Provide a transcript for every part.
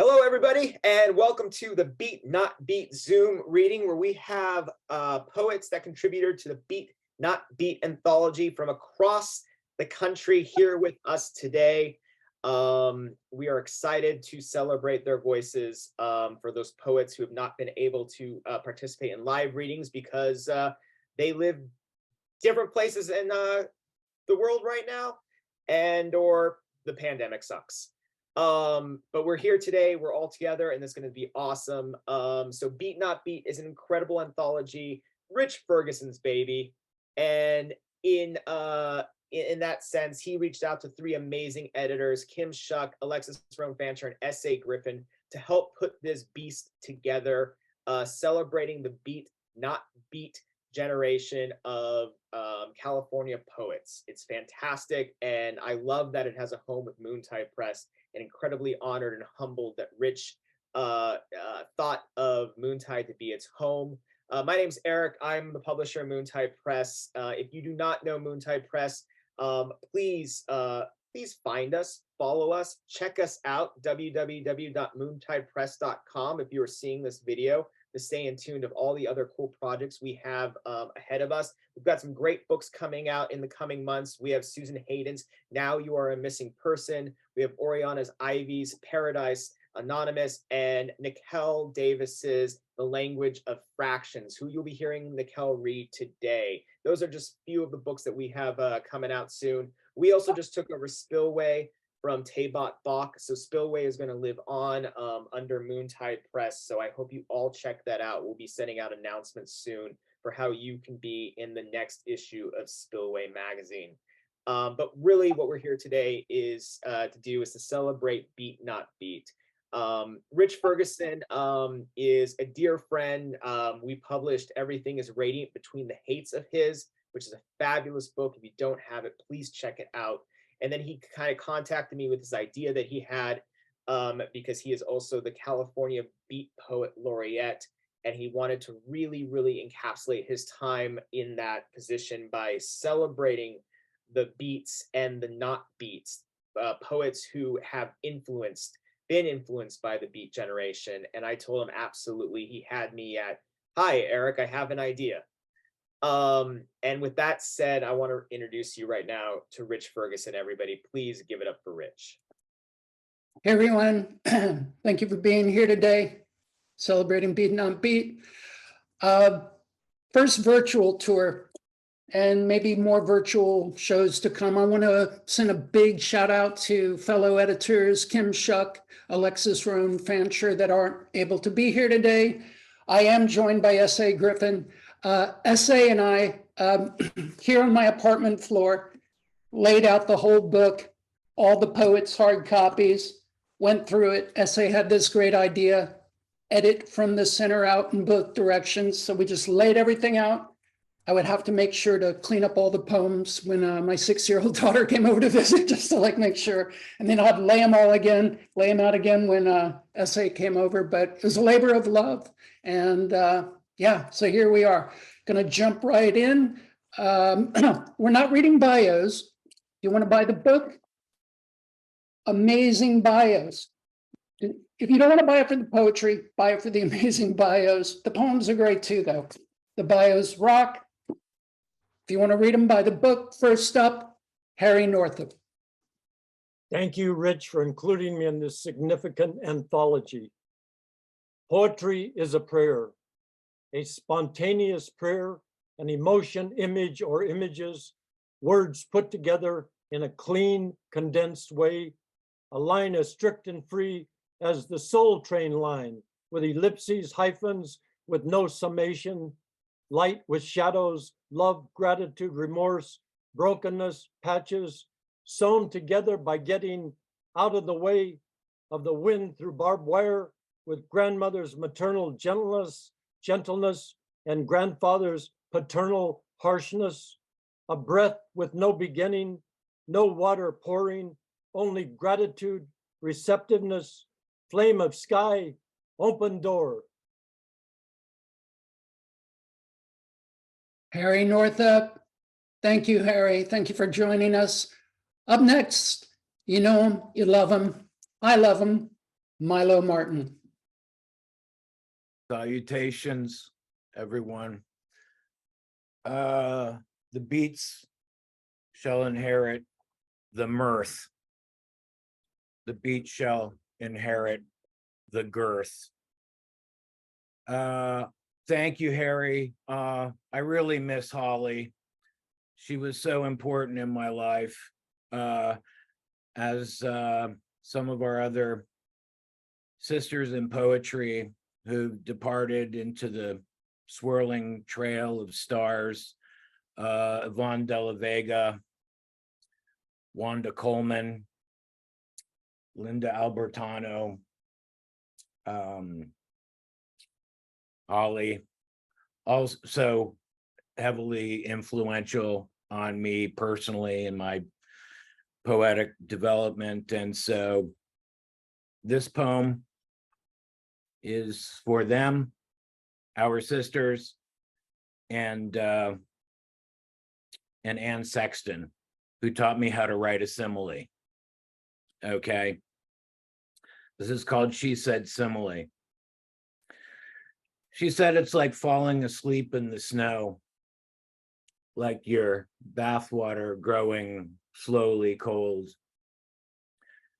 Hello, everybody, and welcome to the Beat Not Beat Zoom reading, where we have poets that contributed to the Beat Not Beat anthology from across the country here with us today. We are excited to celebrate their voices for those poets who have not been able to participate in live readings because they live different places in the world right now, and or the pandemic sucks. But we're here today, we're all together, and it's going to be awesome. So Beat Not Beat is an incredible anthology, Rich Ferguson's baby, and in that sense, he reached out to three amazing editors, Kim Shuck, Alexis, Rhone, Fancher, and S.A. Griffin, to help put this beast together, celebrating the Beat Not Beat generation of California poets. It's fantastic, and I love that it has a home with Moontide Press, and incredibly honored and humbled that Rich thought of Moontide to be its home. My name's Eric. I'm the publisher of Moontide Press. If you do not know Moontide Press, please find us, follow us, check us out, www.moontidepress.com if you are seeing this video, to stay in tune of all the other cool projects we have ahead of us. We've got some great books coming out in the coming months. We have Susan Hayden's Now You Are a Missing Person. We have Oriana's Ivy's Paradise Anonymous, and Nicelle Davis's The Language of Fractions, who you'll be hearing Nicelle read today. Those are just a few of the books that we have coming out soon. We also just took over Spillway from Tabot Bach. So Spillway is going to live on under Moontide Press. So I hope you all check that out. We'll be sending out announcements soon for how you can be in the next issue of Spillway magazine. But really what we're here today is to celebrate Beat Not Beat. Rich Ferguson is a dear friend. We published Everything is Radiant Between the Hates of His, which is a fabulous book. If you don't have it, please check it out. And then he kind of contacted me with this idea that he had, because he is also the California Beat Poet Laureate, and he wanted to really, really encapsulate his time in that position by celebrating the beats and the not beats, poets who have been influenced by the beat generation. And I told him absolutely. He had me at, "Hi, Eric, I have an idea." And with that said, I want to introduce you right now to Rich Ferguson. Everybody, please give it up for Rich. Hey everyone, thank you for being here today, celebrating Beat Not Beat. First virtual tour, and maybe more virtual shows to come. I want to send a big shout out to fellow editors, Kim Shuck, Alexis, Rhone, Fancher, that aren't able to be here today. I am joined by S.A. Griffin. S.A. and I, here on my apartment floor, laid out the whole book, all the poets' hard copies, went through it. S.A. had this great idea, edit from the center out in both directions. So we just laid everything out. I would have to make sure to clean up all the poems when my 6-year-old daughter came over to visit, just to make sure. And then I'd lay them out again when S.A. came over. But it was a labor of love. And yeah, so here we are. Going to jump right in. We're not reading bios. You want to buy the book? Amazing bios. If you don't want to buy it for the poetry, buy it for the amazing bios. The poems are great too, though. The bios rock. If you want to read them, buy the book. First up, Harry Northup. Thank you, Rich, for including me in this significant anthology. Poetry is a prayer, a spontaneous prayer, an emotion, image, or images, words put together in a clean, condensed way, a line as strict and free as the Soul Train line, with ellipses, hyphens, with no summation, light with shadows, love, gratitude, remorse, brokenness, patches, sewn together by getting out of the way of the wind through barbed wire, with grandmother's maternal gentleness, and grandfather's paternal harshness, a breath with no beginning, no water pouring, only gratitude, receptiveness, flame of sky, open door. Harry Northup. Thank you, Harry. Thank you for joining us. Up next, you know him, you love him. I love him. Milo Martin. Salutations, everyone. The beats shall inherit the mirth. The beat shall inherit the girth. Thank you, Harry. I really miss Holly. She was so important in my life, as some of our other sisters in poetry who departed into the swirling trail of stars. Yvonne de la Vega, Wanda Coleman, Linda Albertano, Holly, also heavily influential on me personally in my poetic development. And so this poem is for them, our sisters, and Anne Sexton, who taught me how to write a simile. Okay. This is called She Said Simile. She said it's like falling asleep in the snow, like your bathwater growing slowly cold.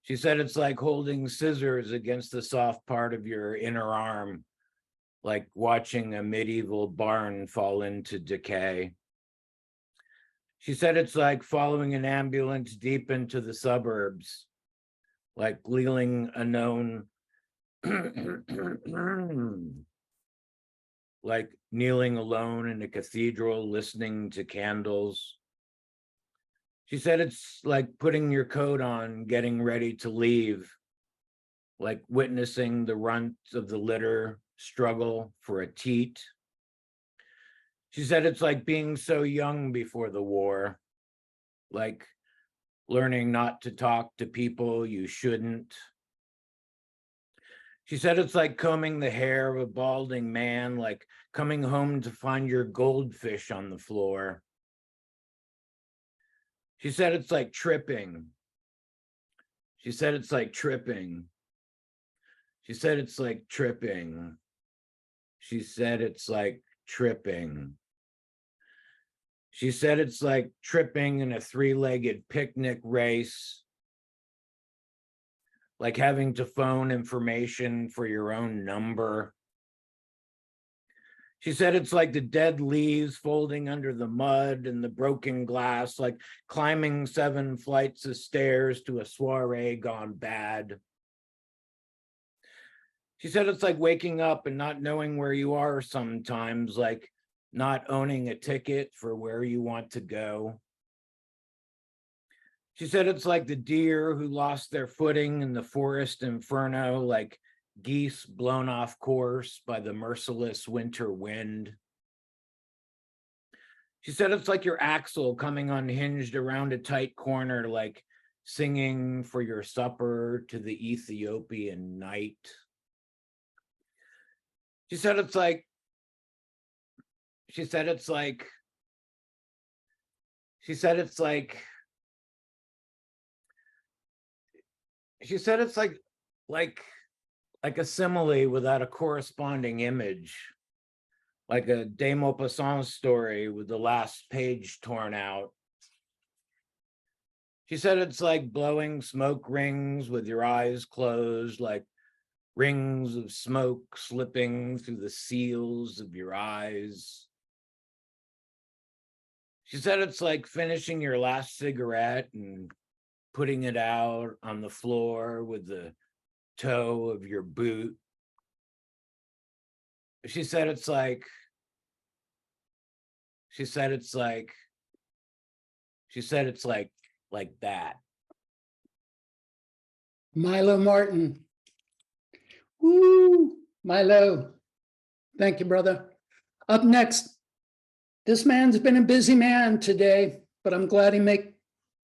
She said it's like holding scissors against the soft part of your inner arm, like watching a medieval barn fall into decay. She said it's like following an ambulance deep into the suburbs, like lealing a known, like kneeling alone in a cathedral, listening to candles. She said it's like putting your coat on, getting ready to leave, like witnessing the runt of the litter struggle for a teat. She said it's like being so young before the war, like learning not to talk to people you shouldn't. She said it's like combing the hair of a balding man, like coming home to find your goldfish on the floor. She said it's like tripping. She said it's like tripping. She said it's like tripping. She said it's like tripping. She said it's like tripping in a three-legged picnic race, like having to phone information for your own number. She said it's like the dead leaves folding under the mud and the broken glass, like climbing 7 flights of stairs to a soiree gone bad. She said it's like waking up and not knowing where you are sometimes, like not owning a ticket for where you want to go. She said it's like the deer who lost their footing in the forest inferno, like geese blown off course by the merciless winter wind. She said it's like your axle coming unhinged around a tight corner, like singing for your supper to the Ethiopian night. She said it's like a simile without a corresponding image, like a de Maupassant story with the last page torn out. She said it's like blowing smoke rings with your eyes closed, like rings of smoke slipping through the seals of your eyes. She said it's like finishing your last cigarette and putting it out on the floor with the toe of your boot. She said it's like that. Milo Martin. Woo, Milo. Thank you, brother. Up next, this man's been a busy man today, but I'm glad he made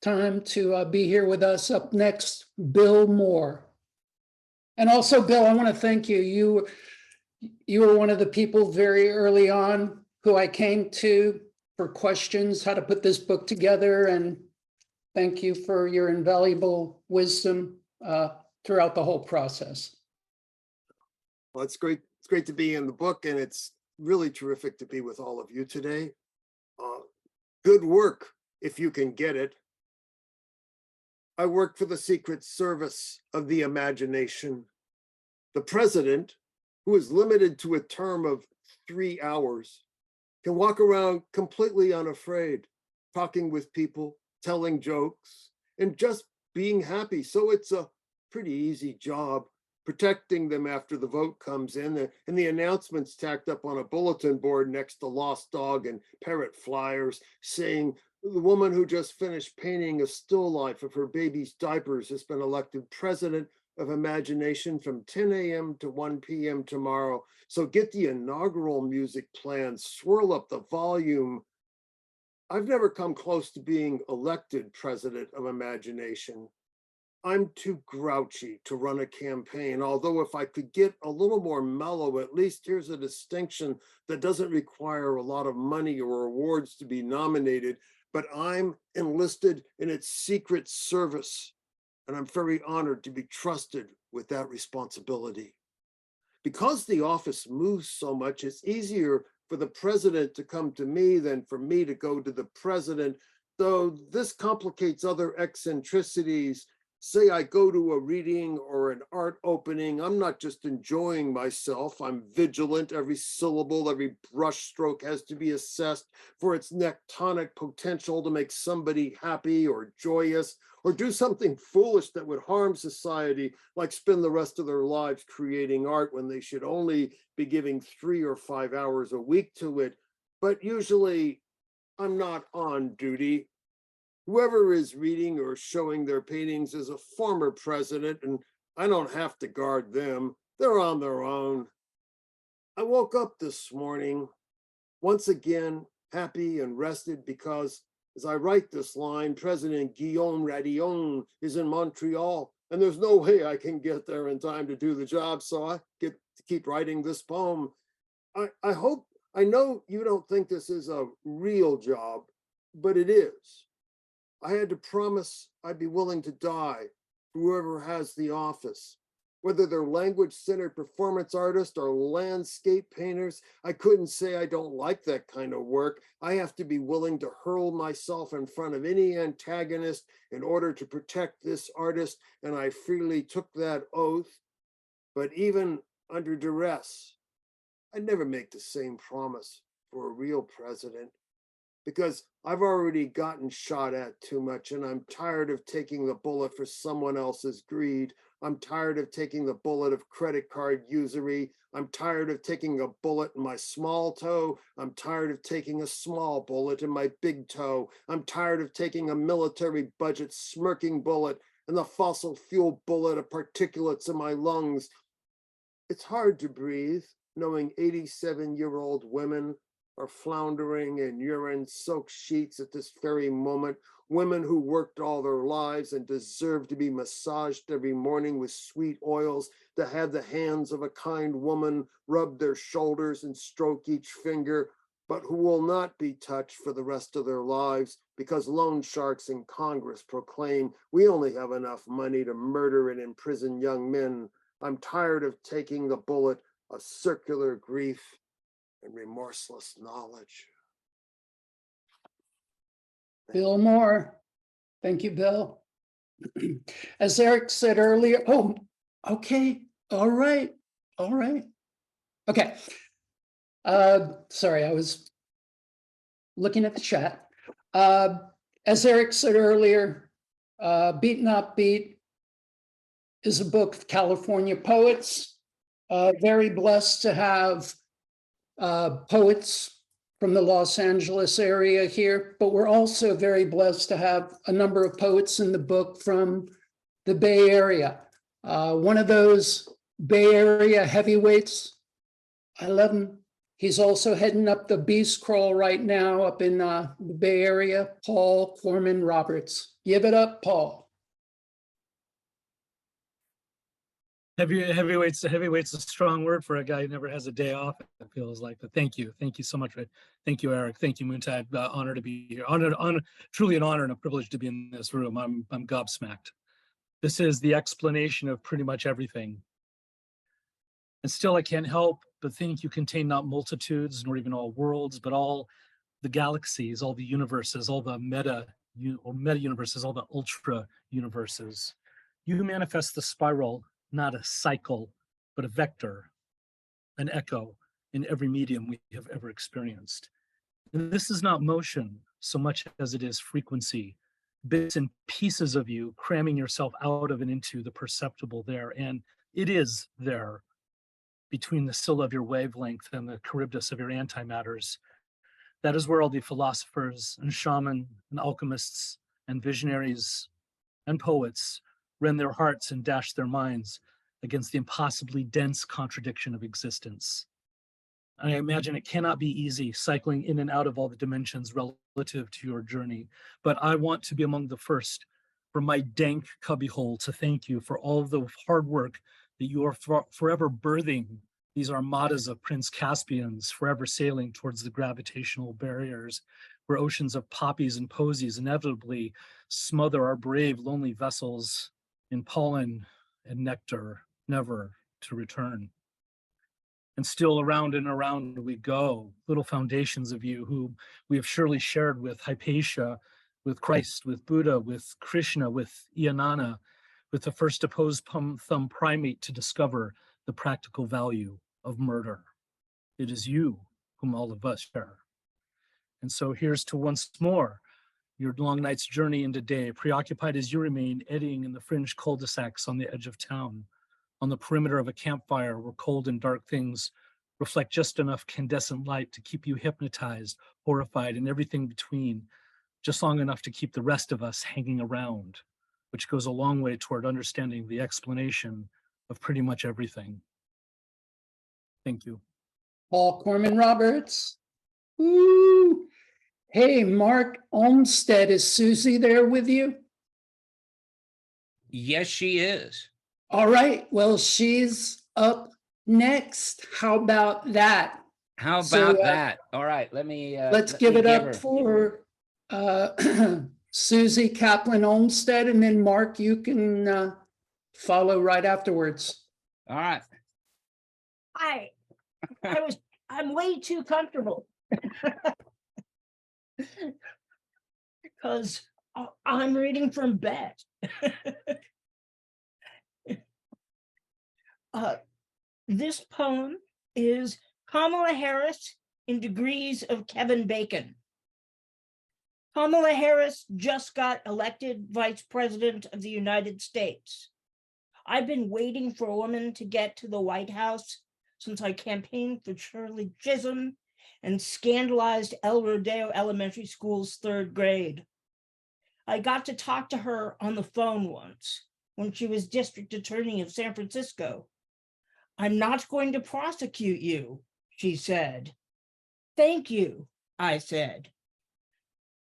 time to be here with us. Up next, Bill Mohr. And also, Bill, I want to thank you. You were one of the people very early on who I came to for questions, how to put this book together. And thank you for your invaluable wisdom throughout the whole process. Well, it's great. It's great to be in the book, and it's really terrific to be with all of you today. Good work if you can get it. I work for the Secret Service of the imagination. The president, who is limited to a term of 3 hours, can walk around completely unafraid, talking with people, telling jokes, and just being happy. So it's a pretty easy job, protecting them after the vote comes in, and the announcements tacked up on a bulletin board next to lost dog and parrot flyers saying the woman who just finished painting a still life of her baby's diapers has been elected president of imagination from 10 a.m. to 1 p.m. tomorrow. So get the inaugural music planned, swirl up the volume. I've never come close to being elected president of imagination. I'm too grouchy to run a campaign, although if I could get a little more mellow, at least here's a distinction that doesn't require a lot of money or awards to be nominated, but I'm enlisted in its secret service, and I'm very honored to be trusted with that responsibility. Because the office moves so much, it's easier for the president to come to me than for me to go to the president, though this complicates other eccentricities. Say I go to a reading or an art opening, I'm not just enjoying myself, I'm vigilant. Every syllable, every brushstroke has to be assessed for its nectonic potential to make somebody happy or joyous, or do something foolish that would harm society, like spend the rest of their lives creating art when they should only be giving 3 or 5 hours a week to it. But usually I'm not on duty. Whoever is reading or showing their paintings is a former president, and I don't have to guard them. They're on their own. I woke up this morning, once again, happy and rested because as I write this line, President Guillaume Radillon is in Montreal, and there's no way I can get there in time to do the job, so I get to keep writing this poem. I know you don't think this is a real job, but it is. I had to promise I'd be willing to die for whoever has the office, whether they're language-centered performance artists or landscape painters. I couldn't say I don't like that kind of work. I have to be willing to hurl myself in front of any antagonist in order to protect this artist, and I freely took that oath. But even under duress, I'd never make the same promise for a real president, because I've already gotten shot at too much, and I'm tired of taking the bullet for someone else's greed. I'm tired of taking the bullet of credit card usury. I'm tired of taking a bullet in my small toe. I'm tired of taking a small bullet in my big toe. I'm tired of taking a military budget smirking bullet and the fossil fuel bullet of particulates in my lungs. It's hard to breathe knowing 87-year-old women are floundering in urine-soaked sheets at this very moment, women who worked all their lives and deserve to be massaged every morning with sweet oils, to have the hands of a kind woman rub their shoulders and stroke each finger, but who will not be touched for the rest of their lives because loan sharks in Congress proclaim we only have enough money to murder and imprison young men. I'm tired of taking the bullet of circular grief and remorseless knowledge. Bill Mohr. Thank you, Bill. As Eric said earlier, oh, okay, all right. Okay. Sorry, I was looking at the chat. As Eric said earlier, Beat Not Beat is a book of California poets. Very blessed to have poets from the Los Angeles area here, but we're also very blessed to have a number of poets in the book from the Bay Area. One of those Bay Area heavyweights, I love him. He's also heading up the Beast Crawl right now up in the Bay Area, Paul Corman Roberts. Give it up, Paul. Heavyweight's a strong word for a guy who never has a day off, it feels like. But thank you so much. Thank you, Eric. Thank you, Moontide. Honored to be here. Truly an honor and a privilege to be in this room. I'm gobsmacked. This is the explanation of pretty much everything. And still I can't help but think you contain not multitudes, nor even all worlds, but all the galaxies, all the universes, all the meta universes, all the ultra universes. You manifest the spiral, not a cycle, but a vector, an echo in every medium we have ever experienced. And this is not motion so much as it is frequency, bits and pieces of you cramming yourself out of and into the perceptible there. And it is there between the Scylla of your wavelength and the Charybdis of your antimatters. That is where all the philosophers and shaman and alchemists and visionaries and poets rend their hearts and dash their minds against the impossibly dense contradiction of existence. I imagine it cannot be easy cycling in and out of all the dimensions relative to your journey, but I want to be among the first from my dank cubbyhole to thank you for all of the hard work that you are forever birthing these armadas of Prince Caspians, forever sailing towards the gravitational barriers where oceans of poppies and posies inevitably smother our brave, lonely vessels in pollen and nectar, never to return. And still around and around we go, little foundations of you who we have surely shared with Hypatia, with Christ, with Buddha, with Krishna, with Eanana, with the first opposed thumb primate to discover the practical value of murder. It is you whom all of us share. And so here's to once more your long night's journey into day, preoccupied as you remain, eddying in the fringe cul-de-sacs on the edge of town, on the perimeter of a campfire where cold and dark things reflect just enough incandescent light to keep you hypnotized, horrified, and everything between, just long enough to keep the rest of us hanging around, which goes a long way toward understanding the explanation of pretty much everything. Thank you. Paul Corman Roberts. Ooh. Hey, Marc Olmstead, is Suzi there with you? Yes, she is. All right, well, she's up next. How about that? How So, about that? All right, Let's give it up for Suzi, Kaplan, Olmsted, and then Marc, you can follow right afterwards. All right. Hi, I'm way too comfortable. Because I'm reading from bed. This poem is Kamala Harris in Degrees of Kevin Bacon. Kamala Harris just got elected Vice President of the United States. I've been waiting for a woman to get to the White House since I campaigned for Shirley Chisholm and scandalized El Rodeo Elementary School's 3rd grade. I got to talk to her on the phone once when she was district attorney of San Francisco. I'm not going to prosecute you, she said. Thank you, I said.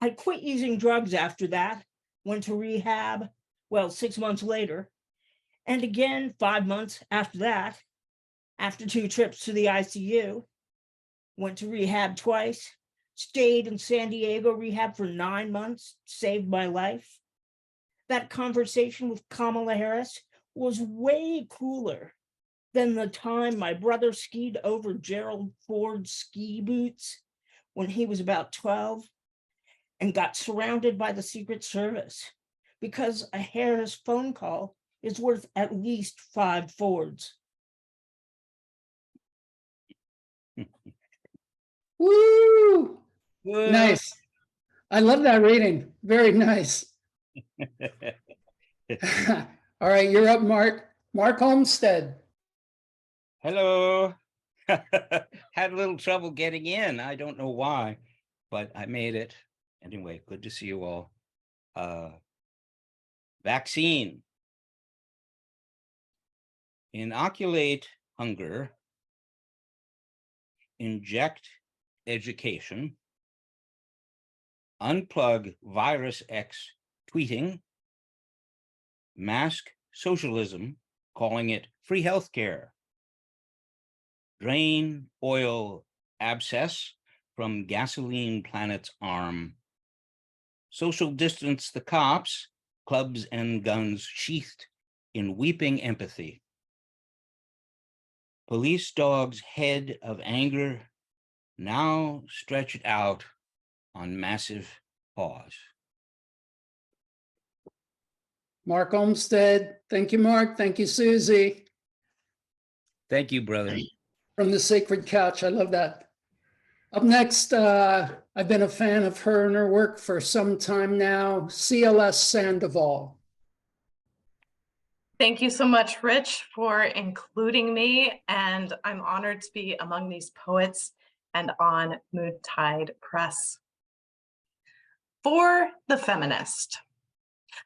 I quit using drugs after that, went to rehab, 6 months later, and again 5 months after that, after 2 trips to the ICU, went to rehab twice, stayed in San Diego rehab for 9 months, saved my life. That conversation with Kamala Harris was way cooler than the time my brother skied over Gerald Ford's ski boots when he was about 12 and got surrounded by the Secret Service because a Harris phone call is worth at least 5 Fords. Woo! Nice. I love that reading. Very nice. All right, you're up, Marc. Marc Olmstead. Hello. Had a little trouble getting in. I don't know why, but I made it. Anyway, good to see you all. Vaccine. Inoculate hunger. Inject education. Unplug virus X tweeting. Mask socialism, calling it free healthcare. Drain oil abscess from gasoline planet's arm. Social distance the cops, clubs and guns sheathed in weeping empathy. police dog's head of anger now stretched out on massive paws. Marc Olmstead. Thank you, Marc. Thank you, Suzi. Thank you, brother. From the Sacred Couch. I love that. Up next, I've been a fan of her and her work for some time now. CLS Sandoval. Thank you so much, Rich, for including me. And I'm honored to be among these poets and on Mood Tide Press. For the feminist.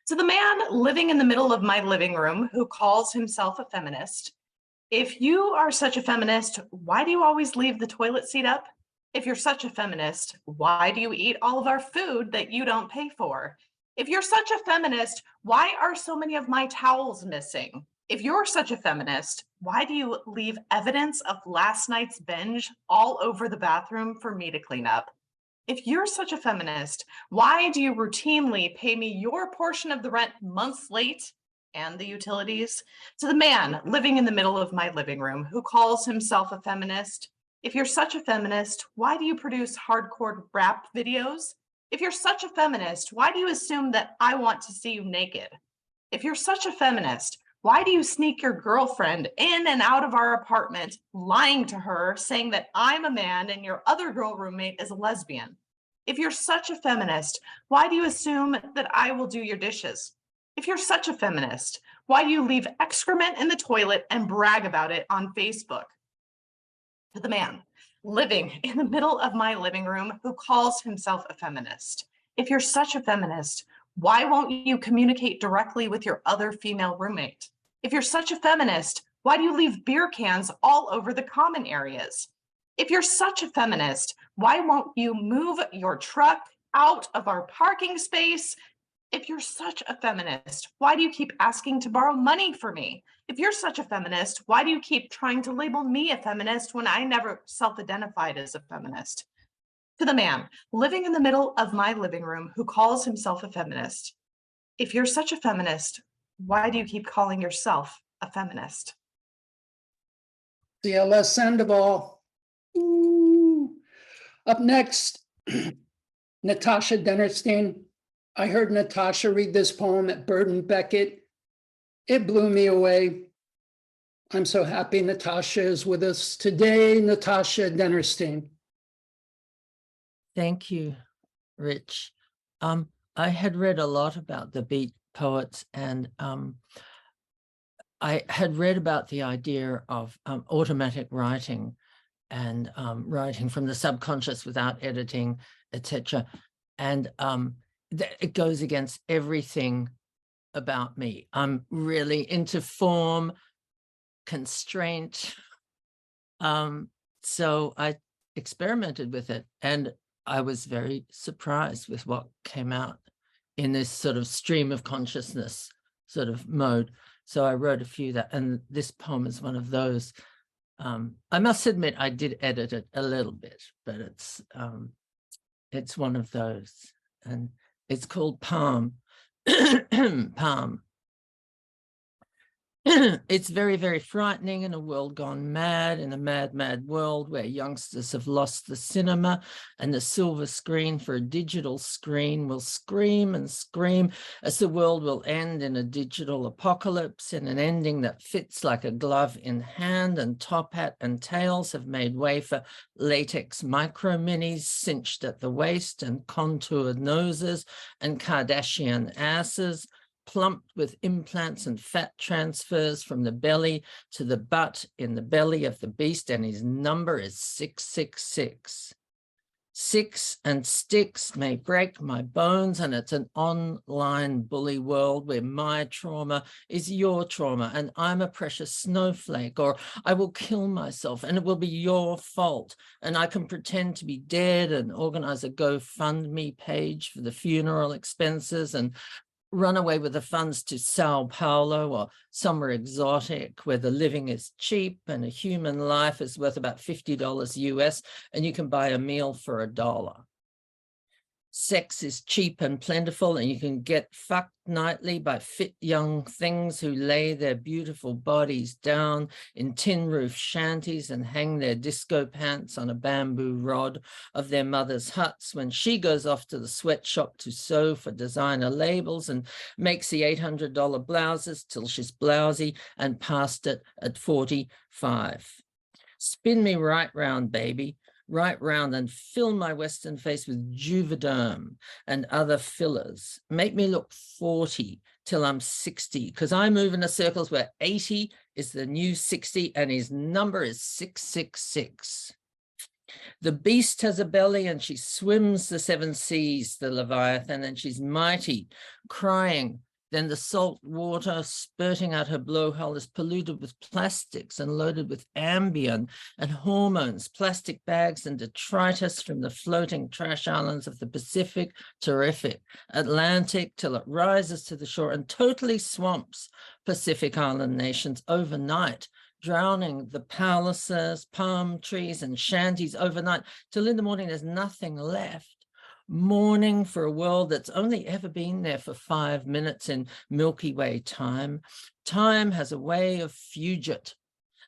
To the man living in the middle of my living room who calls himself a feminist, if you are such a feminist, why do you always leave the toilet seat up? If you're such a feminist, why do you eat all of our food that you don't pay for? If you're such a feminist, why are so many of my towels missing? If you're such a feminist, why do you leave evidence of last night's binge all over the bathroom for me to clean up? If you're such a feminist, why do you routinely pay me your portion of the rent months late and the utilities? To the man living in the middle of my living room who calls himself a feminist, if you're such a feminist, why do you produce hardcore rap videos? If you're such a feminist, why do you assume that I want to see you naked? If you're such a feminist, why do you sneak your girlfriend in and out of our apartment, lying to her, saying that I'm a man and your other girl roommate is a lesbian? If you're such a feminist, why do you assume that I will do your dishes? If you're such a feminist, why do you leave excrement in the toilet and brag about it on Facebook? To the man living in the middle of my living room who calls himself a feminist. If you're such a feminist, why won't you communicate directly with your other female roommate? If you're such a feminist, why do you leave beer cans all over the common areas? If you're such a feminist, why won't you move your truck out of our parking space? If you're such a feminist, why do you keep asking to borrow money for me? If you're such a feminist, why do you keep trying to label me a feminist when I never self-identified as a feminist? To the man living in the middle of my living room who calls himself a feminist. If you're such a feminist, why do you keep calling yourself a feminist? CLS Sandoval. Ooh. Up next, Natasha Dennerstein. I heard Natasha read this poem at Burden Beckett. It blew me away. I'm so happy Natasha is with us today. Natasha Dennerstein. Thank you, Rich. I had read a lot about the beat poets, and I had read about the idea of automatic writing and writing from the subconscious without editing, etc. And it goes against everything about me. I'm really into form, constraint. So I experimented with it, and I was very surprised with what came out in this sort of stream of consciousness sort of mode. So I wrote a few that, and this poem is one of those. I must admit I did edit it a little bit, but it's one of those, and it's called Palm. Palm. It's very, very frightening in a world gone mad, in a mad, mad world where youngsters have lost the cinema, and the silver screen for a digital screen will scream and scream as the world will end in a digital apocalypse, in an ending that fits like a glove in hand, and top hat and tails have made way for latex micro minis cinched at the waist, and contoured noses and Kardashian asses, plumped with implants and fat transfers from the belly to the butt in the belly of the beast, and his number is 666. 6 and sticks may break my bones, and it's an online bully world where my trauma is your trauma, and I'm a precious snowflake, or I will kill myself and it will be your fault, and I can pretend to be dead and organize a GoFundMe page for the funeral expenses and run away with the funds to Sao Paulo or somewhere exotic where the living is cheap and a human life is worth about $50 US, and you can buy a meal for $1. Sex is cheap and plentiful, and you can get fucked nightly by fit young things who lay their beautiful bodies down in tin roof shanties and hang their disco pants on a bamboo rod of their mother's huts when she goes off to the sweatshop to sew for designer labels and makes the $800 blouses till she's blousy and past it at 45. Spin me right round, baby. Right round and fill my Western face with Juvederm and other fillers. Make me look 40 till I'm 60, because I move in the circles where 80 is the new 60 and his number is 666. The beast has a belly and she swims the 7 seas, the Leviathan, and she's mighty, crying. Then the salt water spurting out her blowhole is polluted with plastics and loaded with Ambien and hormones, plastic bags and detritus from the floating trash islands of the Pacific, terrific, Atlantic, till it rises to the shore and totally swamps Pacific Island nations overnight, drowning the palaces, palm trees and shanties overnight, till in the morning there's nothing left. Mourning for a world that's only ever been there for 5 minutes in Milky Way time. Time has a way of fugit,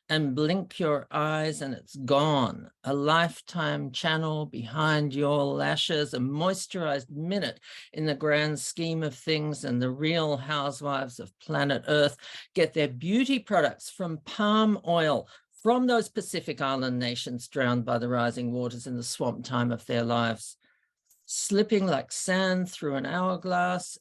and blink your eyes and it's gone. A lifetime channel behind your lashes, a moisturized minute in the grand scheme of things, and the real housewives of planet Earth get their beauty products from palm oil from those Pacific Island nations drowned by the rising waters in the swamp time of their lives. Slipping like sand through an hourglass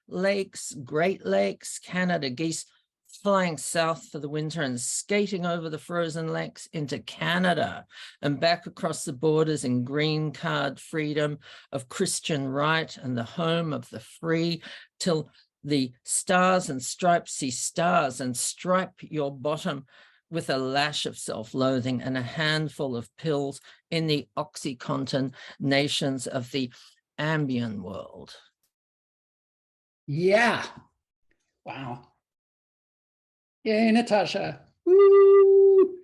lakes, Great Lakes, Canada geese flying south for the winter and skating over the frozen lakes into Canada and back across the borders in green card freedom of Christian right and the home of the free, till the stars and stripes see stars and stripe your bottom with a lash of self-loathing and a handful of pills in the OxyContin nations of the Ambien world. Yeah. Wow. Yay, Natasha. Woo!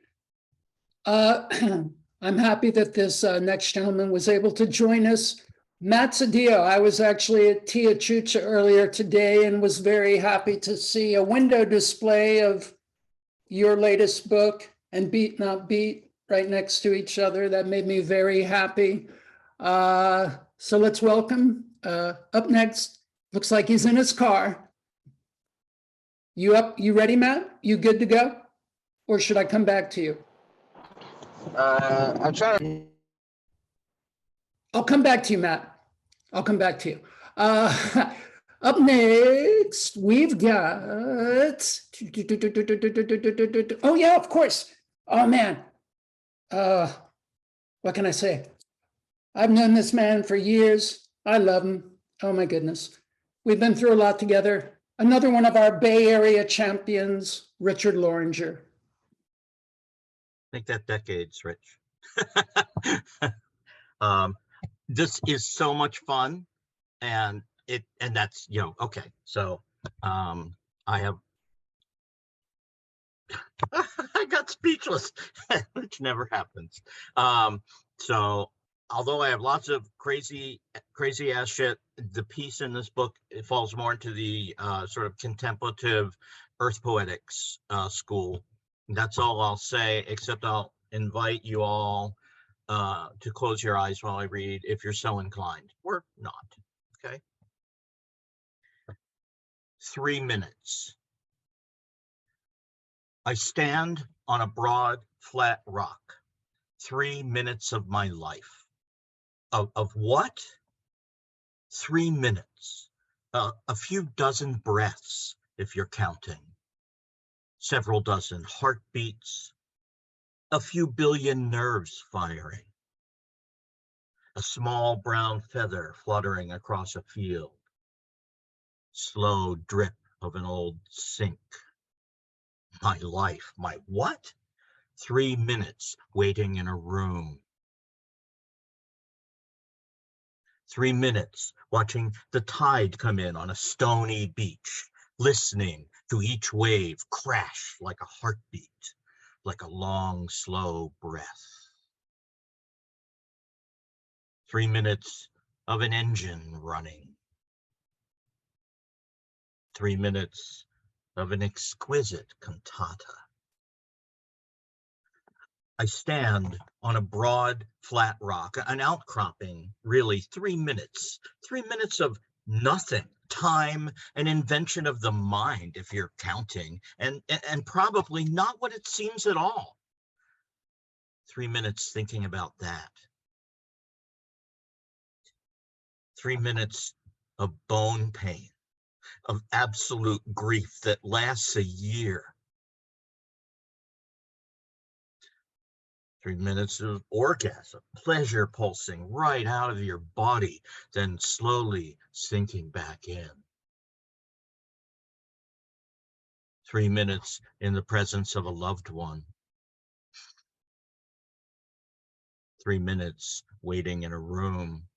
I'm happy that this next gentleman was able to join us. Matt Sadio, I was actually at Tia Chucha earlier today and was very happy to see a window display of your latest book and Beat Not Beat right next to each other. That made me very happy. So let's welcome, up next, looks like he's in his car. You up? You ready, Matt? You good to go? Or should I come back to you? I'm trying to. I'll come back to you, Matt. I'll come back to you. Up next, we've got, oh yeah, of course. Oh man, what can I say? I've known this man for years. I love him. Oh my goodness. We've been through a lot together. Another one of our Bay Area champions, Richard Loranger. I think that decades, Rich. This is so much fun, and that's, okay. So I have I got speechless, which never happens. So although I have lots of crazy ass shit, the piece in this book, it falls more into the sort of contemplative earth poetics school. That's all I'll say, except I'll invite you all to close your eyes while I read, if you're so inclined, or not. Okay. 3 minutes. I stand on a broad, flat rock. 3 minutes of my life. Of what? 3 minutes. A few dozen breaths, if you're counting. Several dozen heartbeats. A few billion nerves firing. A small brown feather fluttering across a field. Slow drip of an old sink. My life, my what? 3 minutes waiting in a room. 3 minutes watching the tide come in on a stony beach, listening to each wave crash like a heartbeat, like a long, slow breath. 3 minutes of an engine running. 3 minutes of an exquisite cantata. I stand on a broad, flat rock, an outcropping, really 3 minutes. 3 minutes of nothing, time, an invention of the mind, if you're counting, and probably not what it seems at all. 3 minutes thinking about that. 3 minutes of bone pain, of absolute grief that lasts a year. 3 minutes of orgasm, pleasure pulsing right out of your body, then slowly sinking back in. 3 minutes in the presence of a loved one. 3 minutes waiting in a room.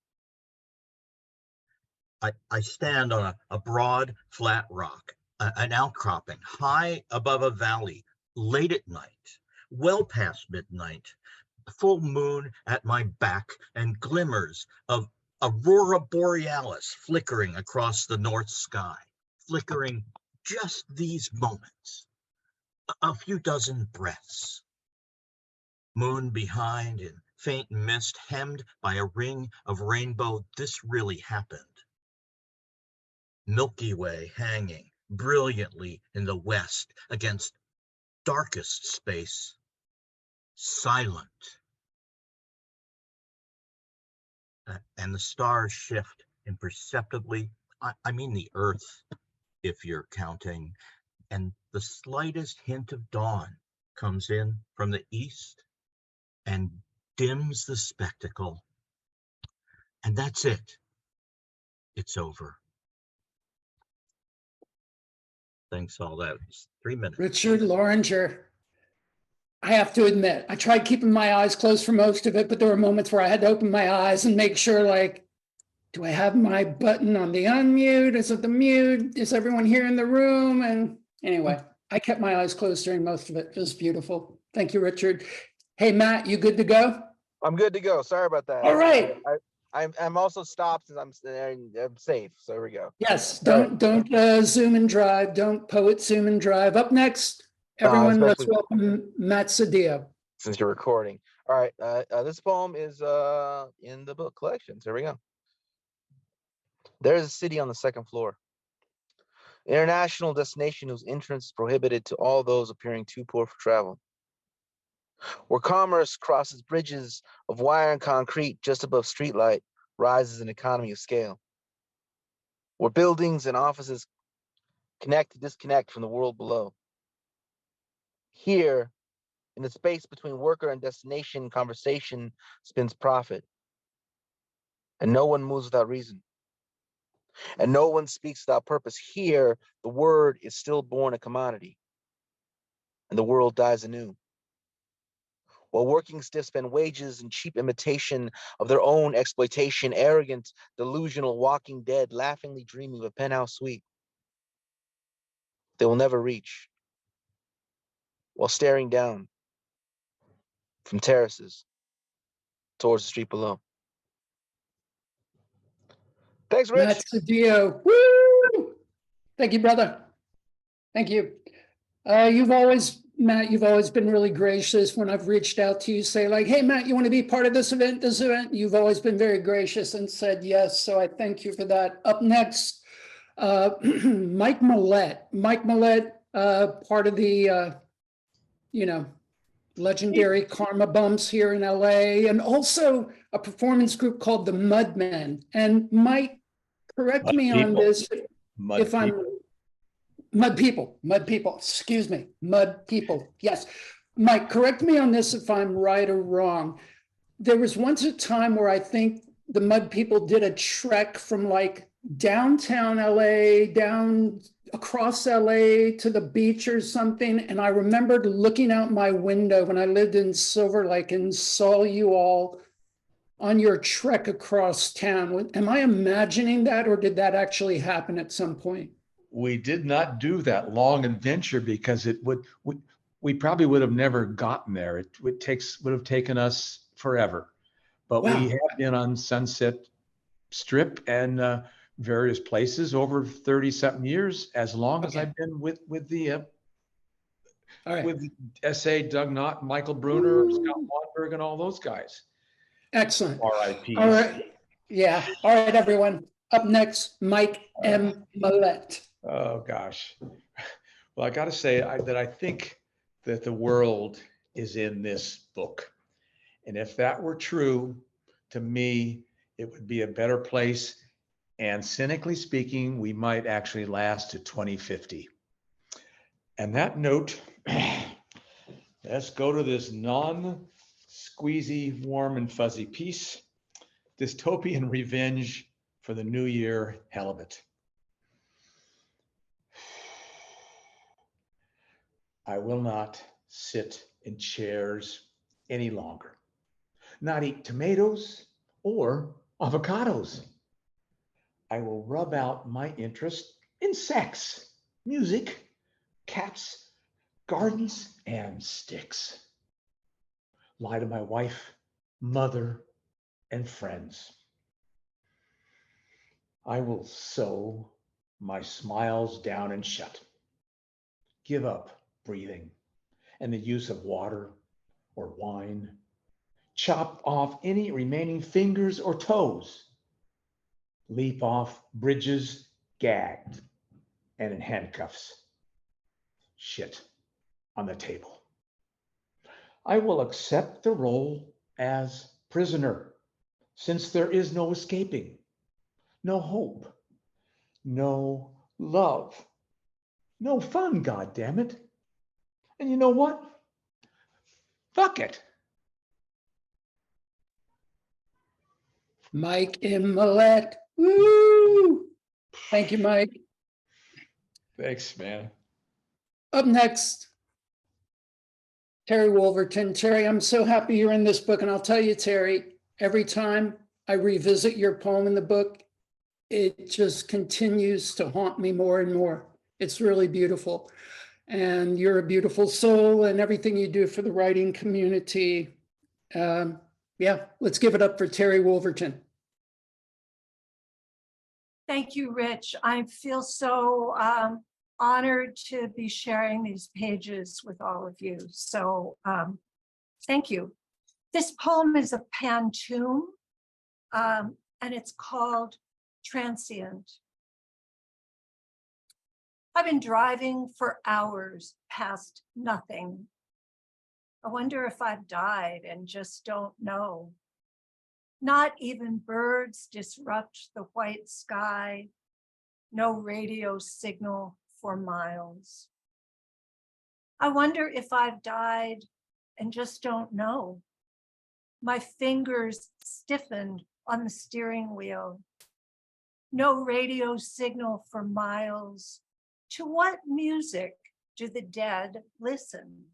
I stand on a broad, flat rock, an outcropping high above a valley, late at night, well past midnight, full moon at my back, and glimmers of aurora borealis flickering across the north sky, flickering just these moments, a few dozen breaths. Moon behind in faint mist, hemmed by a ring of rainbow. This really happened. Milky Way hanging brilliantly in the west against darkest space, silent. And the stars shift imperceptibly. I mean the earth, if you're counting, and the slightest hint of dawn comes in from the east and dims the spectacle. And that's it. It's over. Thanks, all that was 3 minutes. Richard Loranger. I have to admit, I tried keeping my eyes closed for most of it, but there were moments where I had to open my eyes and make sure, like, do I have my button on the unmute? Is it the mute? Is everyone here in the room? And anyway, I kept my eyes closed during most of it. It was beautiful. Thank you, Richard. Hey, Matt, you good to go? I'm good to go. Sorry about that. All right. I'm also stopped and I'm safe. So there we go. Yes, don't zoom and drive. Don't poet zoom and drive. Up next, everyone, let's especially- welcome Matt Sadia. Since you're recording. All right. This poem is in the book collections. Here we go. There is a city on the second floor. International destination whose entrance is prohibited to all those appearing too poor for travel. Where commerce crosses bridges of wire and concrete just above streetlight, rises an economy of scale. Where buildings and offices connect to disconnect from the world below. Here, in the space between worker and destination, conversation spins profit. And no one moves without reason. And no one speaks without purpose. Here, the word is still born a commodity. And the world dies anew. While working stiffs spend wages in cheap imitation of their own exploitation, arrogant, delusional, walking dead, laughingly dreaming of a penthouse suite they will never reach, while staring down from terraces towards the street below. Thanks, Rich. Matt Sadia. Woo! Thank you, brother. Thank you. Matt, you've always been really gracious when I've reached out to you, say like, hey, Matt, you want to be part of this event, You've always been very gracious and said yes. So I thank you for that. Up next, Mike Mollett. Mike Mollett, part of the, legendary Karma Bumps here in LA, and also a performance group called the Mudmen. And Mike, correct me on this if I'm Mud People, excuse me, Mud People. Yes. Mike, correct me on this if I'm right or wrong. There was once a time where I think the Mud People did a trek from like downtown LA, down across LA to the beach or something. And I remembered looking out my window when I lived in Silver Lake and saw you all on your trek across town. Am I imagining that, or did that actually happen at some point? We did not do that long adventure because we probably would have never gotten there. It would have taken us forever. But Wow. we have been on Sunset strip and various places over 30-something years, as long as I've been with the All right. with S.A. Doug Knott, Michael Bruner, Scott Wahlberg, and all those guys. Excellent. R.I.P. All right. Yeah. All right, everyone. Up next, Mike M. Mollett. Oh gosh. Well, I got to say that I think that the world is in this book. And if that were true, to me, it would be a better place. And cynically speaking, we might actually last to 2050. And that note, let's go to this non-squeezy, warm and fuzzy piece, Dystopian Revenge for the New Year Halibut. I will not sit in chairs any longer, not eat tomatoes or avocados. I will rub out my interest in sex, music, cats, gardens, and sticks. Lie to my wife, mother, and friends. I will sew my smiles down and shut. Give up breathing and the use of water or wine. Chop off any remaining fingers or toes. Leap off bridges gagged and in handcuffs. Shit on the table. I will accept the role as prisoner, since there is no escaping, no hope, no love, no fun, goddammit. And you know what? Fuck it. Mike M. Mollett. Woo! Thank you, Mike. Thanks, man. Up next, Terry Wolverton. Terry, I'm so happy you're in this book. And I'll tell you, Terry, every time I revisit your poem in the book, it just continues to haunt me more and more. It's really beautiful. And you're a beautiful soul, and everything you do for the writing community. Yeah, let's give it up for Terry Wolverton. Thank you, Rich. I feel so honored to be sharing these pages with all of you. So thank you. This poem is a pantoum, and it's called Transient. I've been driving for hours past nothing. I wonder if I've died and just don't know. Not even birds disrupt the white sky. No radio signal for miles. I wonder if I've died and just don't know. My fingers stiffened on the steering wheel. No radio signal for miles. To what music do the dead listen?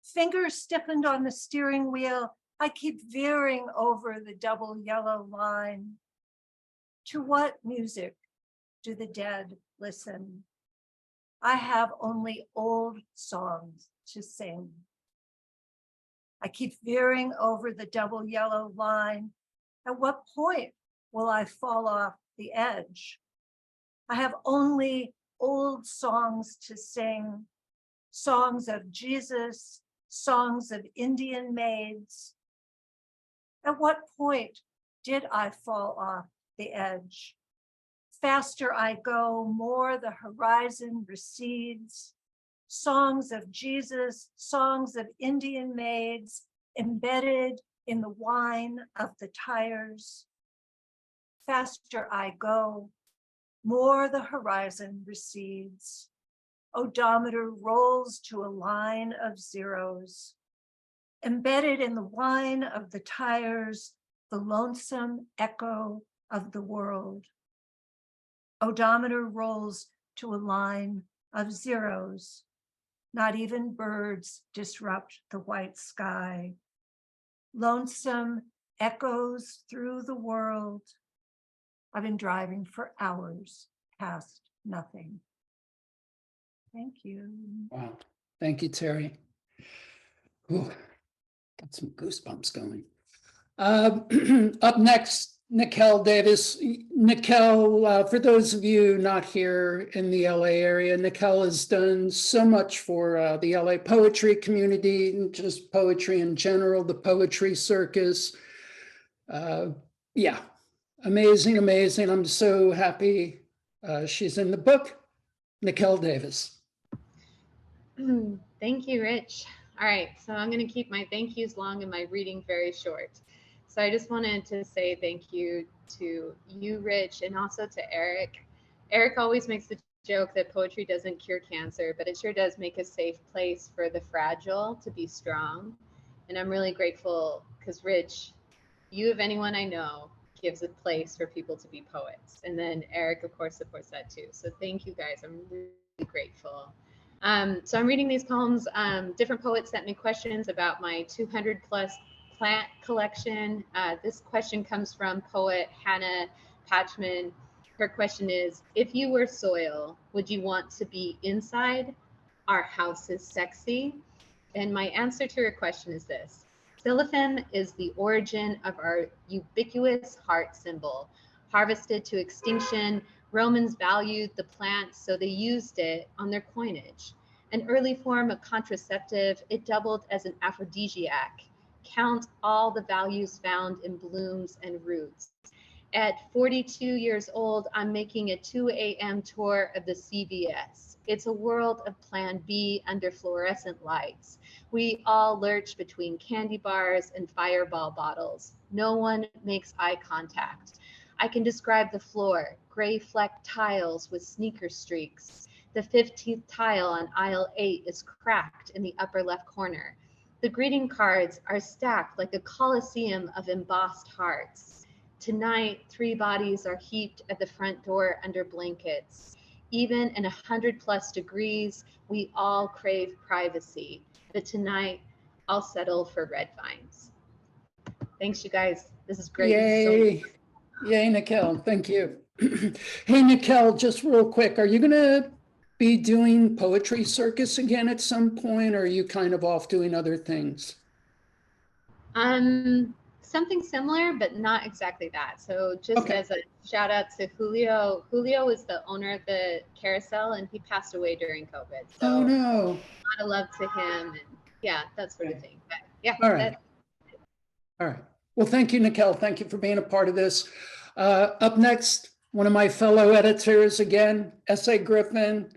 Fingers stiffened on the steering wheel, I keep veering over the double yellow line. To what music do the dead listen? I have only old songs to sing. I keep veering over the double yellow line. At what point will I fall off the edge? I have only old songs to sing, songs of Jesus, songs of Indian maids. At what point did I fall off the edge? Faster I go, more the horizon recedes. Songs of Jesus, songs of Indian maids, embedded in the wine of the tires. Faster I go, more the horizon recedes. Odometer rolls to a line of zeros. Embedded in the wine of the tires, the lonesome echo of the world. Odometer rolls to a line of zeros. Not even birds disrupt the white sky. Lonesome echoes through the world. I've been driving for hours past nothing. Thank you. Wow. Thank you, Terry. Ooh, got some goosebumps going. Up next, Nicelle Davis. Nicelle, for those of you not here in the LA area, Nicelle has done so much for the LA poetry community and just poetry in general, the poetry circus. Yeah, amazing, amazing. I'm so happy she's in the book. Nicelle Davis. Thank you, Rich. All right, so I'm going to keep my thank yous long and my reading very short. So I just wanted to say thank you to you, Rich, and also to Eric. Eric always makes the joke that poetry doesn't cure cancer, but it sure does make a safe place for the fragile to be strong. And I'm really grateful because, Rich, you, of anyone I know, gives a place for people to be poets. And then Eric, of course, supports that too. So thank you guys. I'm really grateful. So I'm reading these poems. Different poets sent me questions about my 200 plus plant collection. This question comes from poet Hannah Patchman. Her question is, if you were soil, would you want to be inside? Our house is sexy. And my answer to her question is this. Siliphan is the origin of our ubiquitous heart symbol. Harvested to extinction, Romans valued the plant, so they used it on their coinage. An early form of contraceptive, it doubled as an aphrodisiac. Count all the values found in blooms and roots. At 42 years old, I'm making a 2 a.m. tour of the CVS. It's a world of Plan B under fluorescent lights. We all lurch between candy bars and Fireball bottles. No one makes eye contact. I can describe the floor, gray flecked tiles with sneaker streaks. The 15th tile on aisle 8 is cracked in the upper left corner. The greeting cards are stacked like a coliseum of embossed hearts. Tonight, 3 bodies are heaped at the front door under blankets. Even in 100+ degrees, we all crave privacy. But tonight, I'll settle for red vines. Thanks, you guys. This is great. Yay. Yay, Nicelle. Thank you. Hey, Nicelle, just real quick, are you going to be doing poetry circus again at some point, or are you kind of off doing other things? Something similar, but not exactly that. So just as a shout out to Julio. Julio is the owner of the carousel and he passed away during COVID. So oh no. A lot of love to him and yeah, that sort of thing. But yeah. All right. All right. Well, thank you, Nicelle. Thank you for being a part of this. Up next, one of my fellow editors again, S.A. Griffin,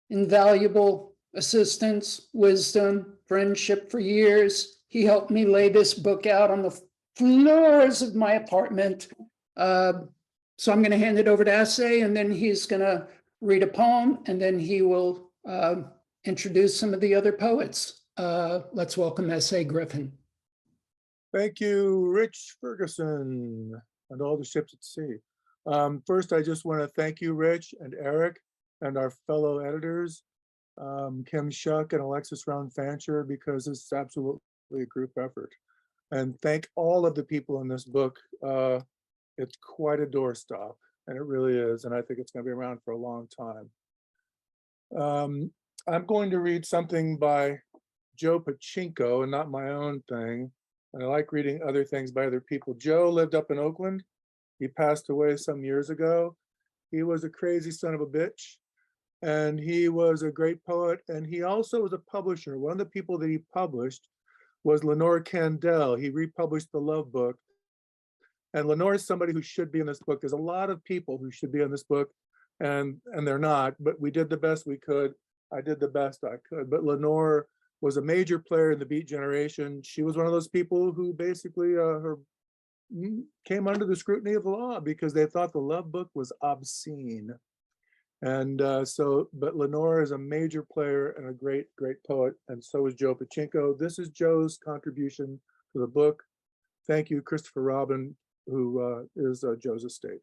invaluable assistance, wisdom, friendship for years. He helped me lay this book out on the floors of my apartment. So I'm going to hand it over to S.A. and then he's going to read a poem and then he will introduce some of the other poets. Let's welcome S.A. Griffin. Thank you, Rich Ferguson, and all the ships at sea. First, I just want to thank you, Rich and Eric, and our fellow editors, Kim Shuck and Alexis Rhone Fancher, because it's absolutely a group effort. And thank all of the people in this book. It's quite a doorstop, and it really is, and I think it's going to be around for a long time. I'm going to read something by Joe Pachinko, and not my own thing. And I like reading other things by other people. Joe lived up in Oakland. He passed away some years ago. He was a crazy son of a bitch. And he was a great poet. And he also was a publisher. One of the people that he published was Lenore Candell. He republished the Love Book. And Lenore is somebody who should be in this book. There's a lot of people who should be in this book, and they're not. But we did the best we could. I did the best I could. But Lenore was a major player in the Beat generation. She was one of those people who basically came under the scrutiny of the law because they thought the Love Book was obscene. And but Lenore is a major player and a great, great poet, and so is Joe Pachinko. This is Joe's contribution to the book. Thank you, Christopher Robin, who is Joe's estate.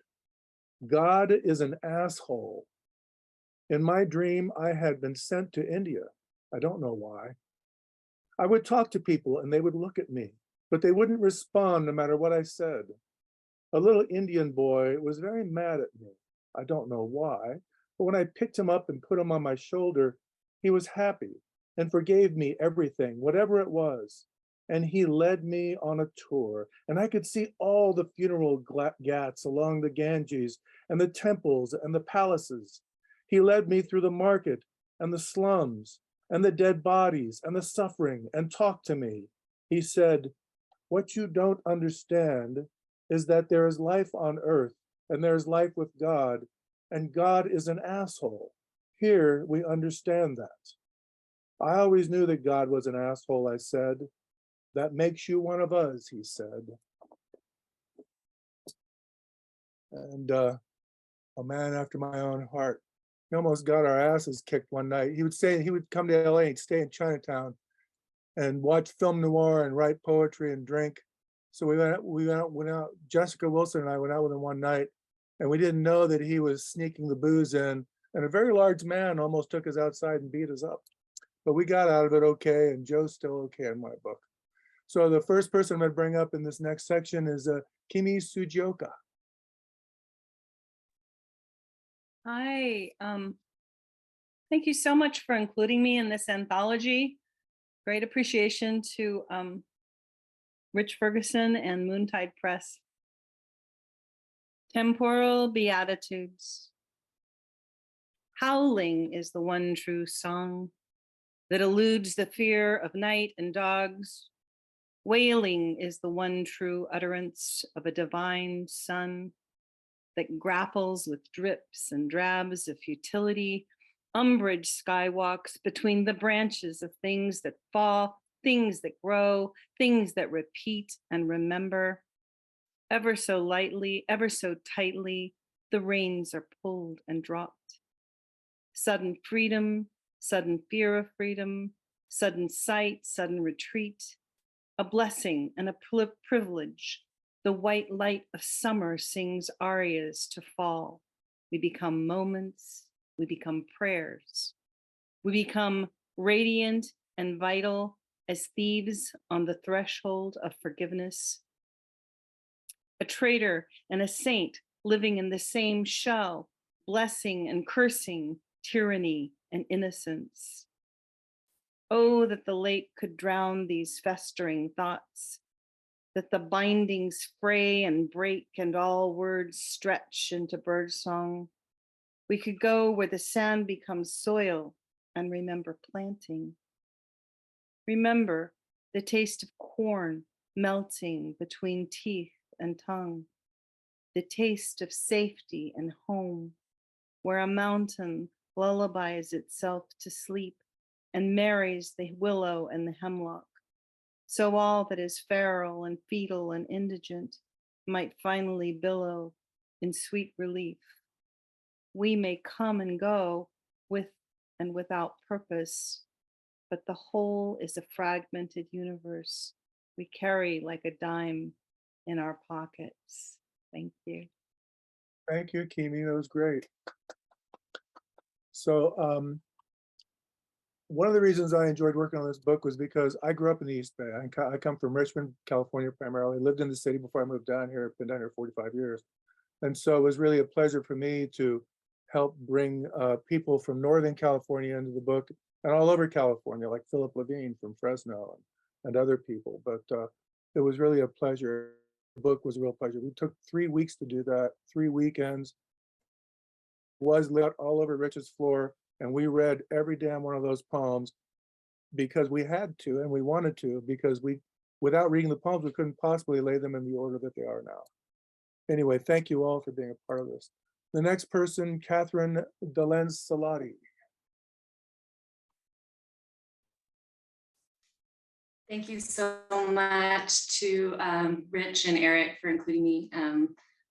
God is an asshole. In my dream, I had been sent to India. I don't know why. I would talk to people and they would look at me, but they wouldn't respond no matter what I said. A little Indian boy was very mad at me. I don't know why, but when I picked him up and put him on my shoulder, he was happy and forgave me everything, whatever it was. and he led me on a tour, and I could see all the funeral ghats along the Ganges and the temples and the palaces. He led me through the market and the slums and the dead bodies and the suffering and talked to me. He said, "What you don't understand is that there is life on earth and there is life with God, and God is an asshole. Here we understand that." I always knew that God was an asshole, I said. "That makes you one of us," he said. And a man after my own heart. He almost got our asses kicked one night. He would come to LA and stay in Chinatown and watch film noir and write poetry and drink. So we went out, Jessica Wilson and I went out with him one night, and we didn't know that he was sneaking the booze in, and a very large man almost took us outside and beat us up. But we got out of it okay, and Joe's still okay in my book. So the first person I'm going to bring up in this next section is Kimi Sugioka. Hi, thank you so much for including me in this anthology. Great appreciation to Rich Ferguson and Moontide Press. Temporal Beatitudes. Howling is the one true song that eludes the fear of night and dogs. Wailing is the one true utterance of a divine sun that grapples with drips and drabs of futility. Umbrage skywalks between the branches of things that fall, things that grow, things that repeat and remember. Ever so lightly, ever so tightly, the reins are pulled and dropped. Sudden freedom, sudden fear of freedom, sudden sight, sudden retreat, a blessing and a privilege. The white light of summer sings arias to fall. We become moments, we become prayers. We become radiant and vital as thieves on the threshold of forgiveness. A traitor and a saint living in the same shell, blessing and cursing, tyranny and innocence. Oh, that the lake could drown these festering thoughts, that the bindings fray and break and all words stretch into birdsong. We could go where the sand becomes soil and remember planting. Remember the taste of corn melting between teeth and tongue, the taste of safety and home, where a mountain lullabies itself to sleep and marries the willow and the hemlock, so all that is feral and fetal and indigent might finally billow in sweet relief. We may come and go with and without purpose, but the whole is a fragmented universe we carry like a dime in our pockets. Thank you. Thank you, Kimi. That was great. So one of the reasons I enjoyed working on this book was because I grew up in the East Bay. I come from Richmond, California, primarily. Lived in the city before I moved down here. I've been down here 45 years. And so it was really a pleasure for me to help bring people from Northern California into the book and all over California, like Philip Levine from Fresno and other people. But it was really a pleasure. The book was a real pleasure. We took 3 weeks to do that, 3 weekends. Was lit all over Rich's floor, and we read every damn one of those poems because we had to and we wanted to, because without reading the poems, we couldn't possibly lay them in the order that they are now. Anyway, thank you all for being a part of this. The next person, Kathryn de Lancellotti. Thank you so much to Rich and Eric for including me.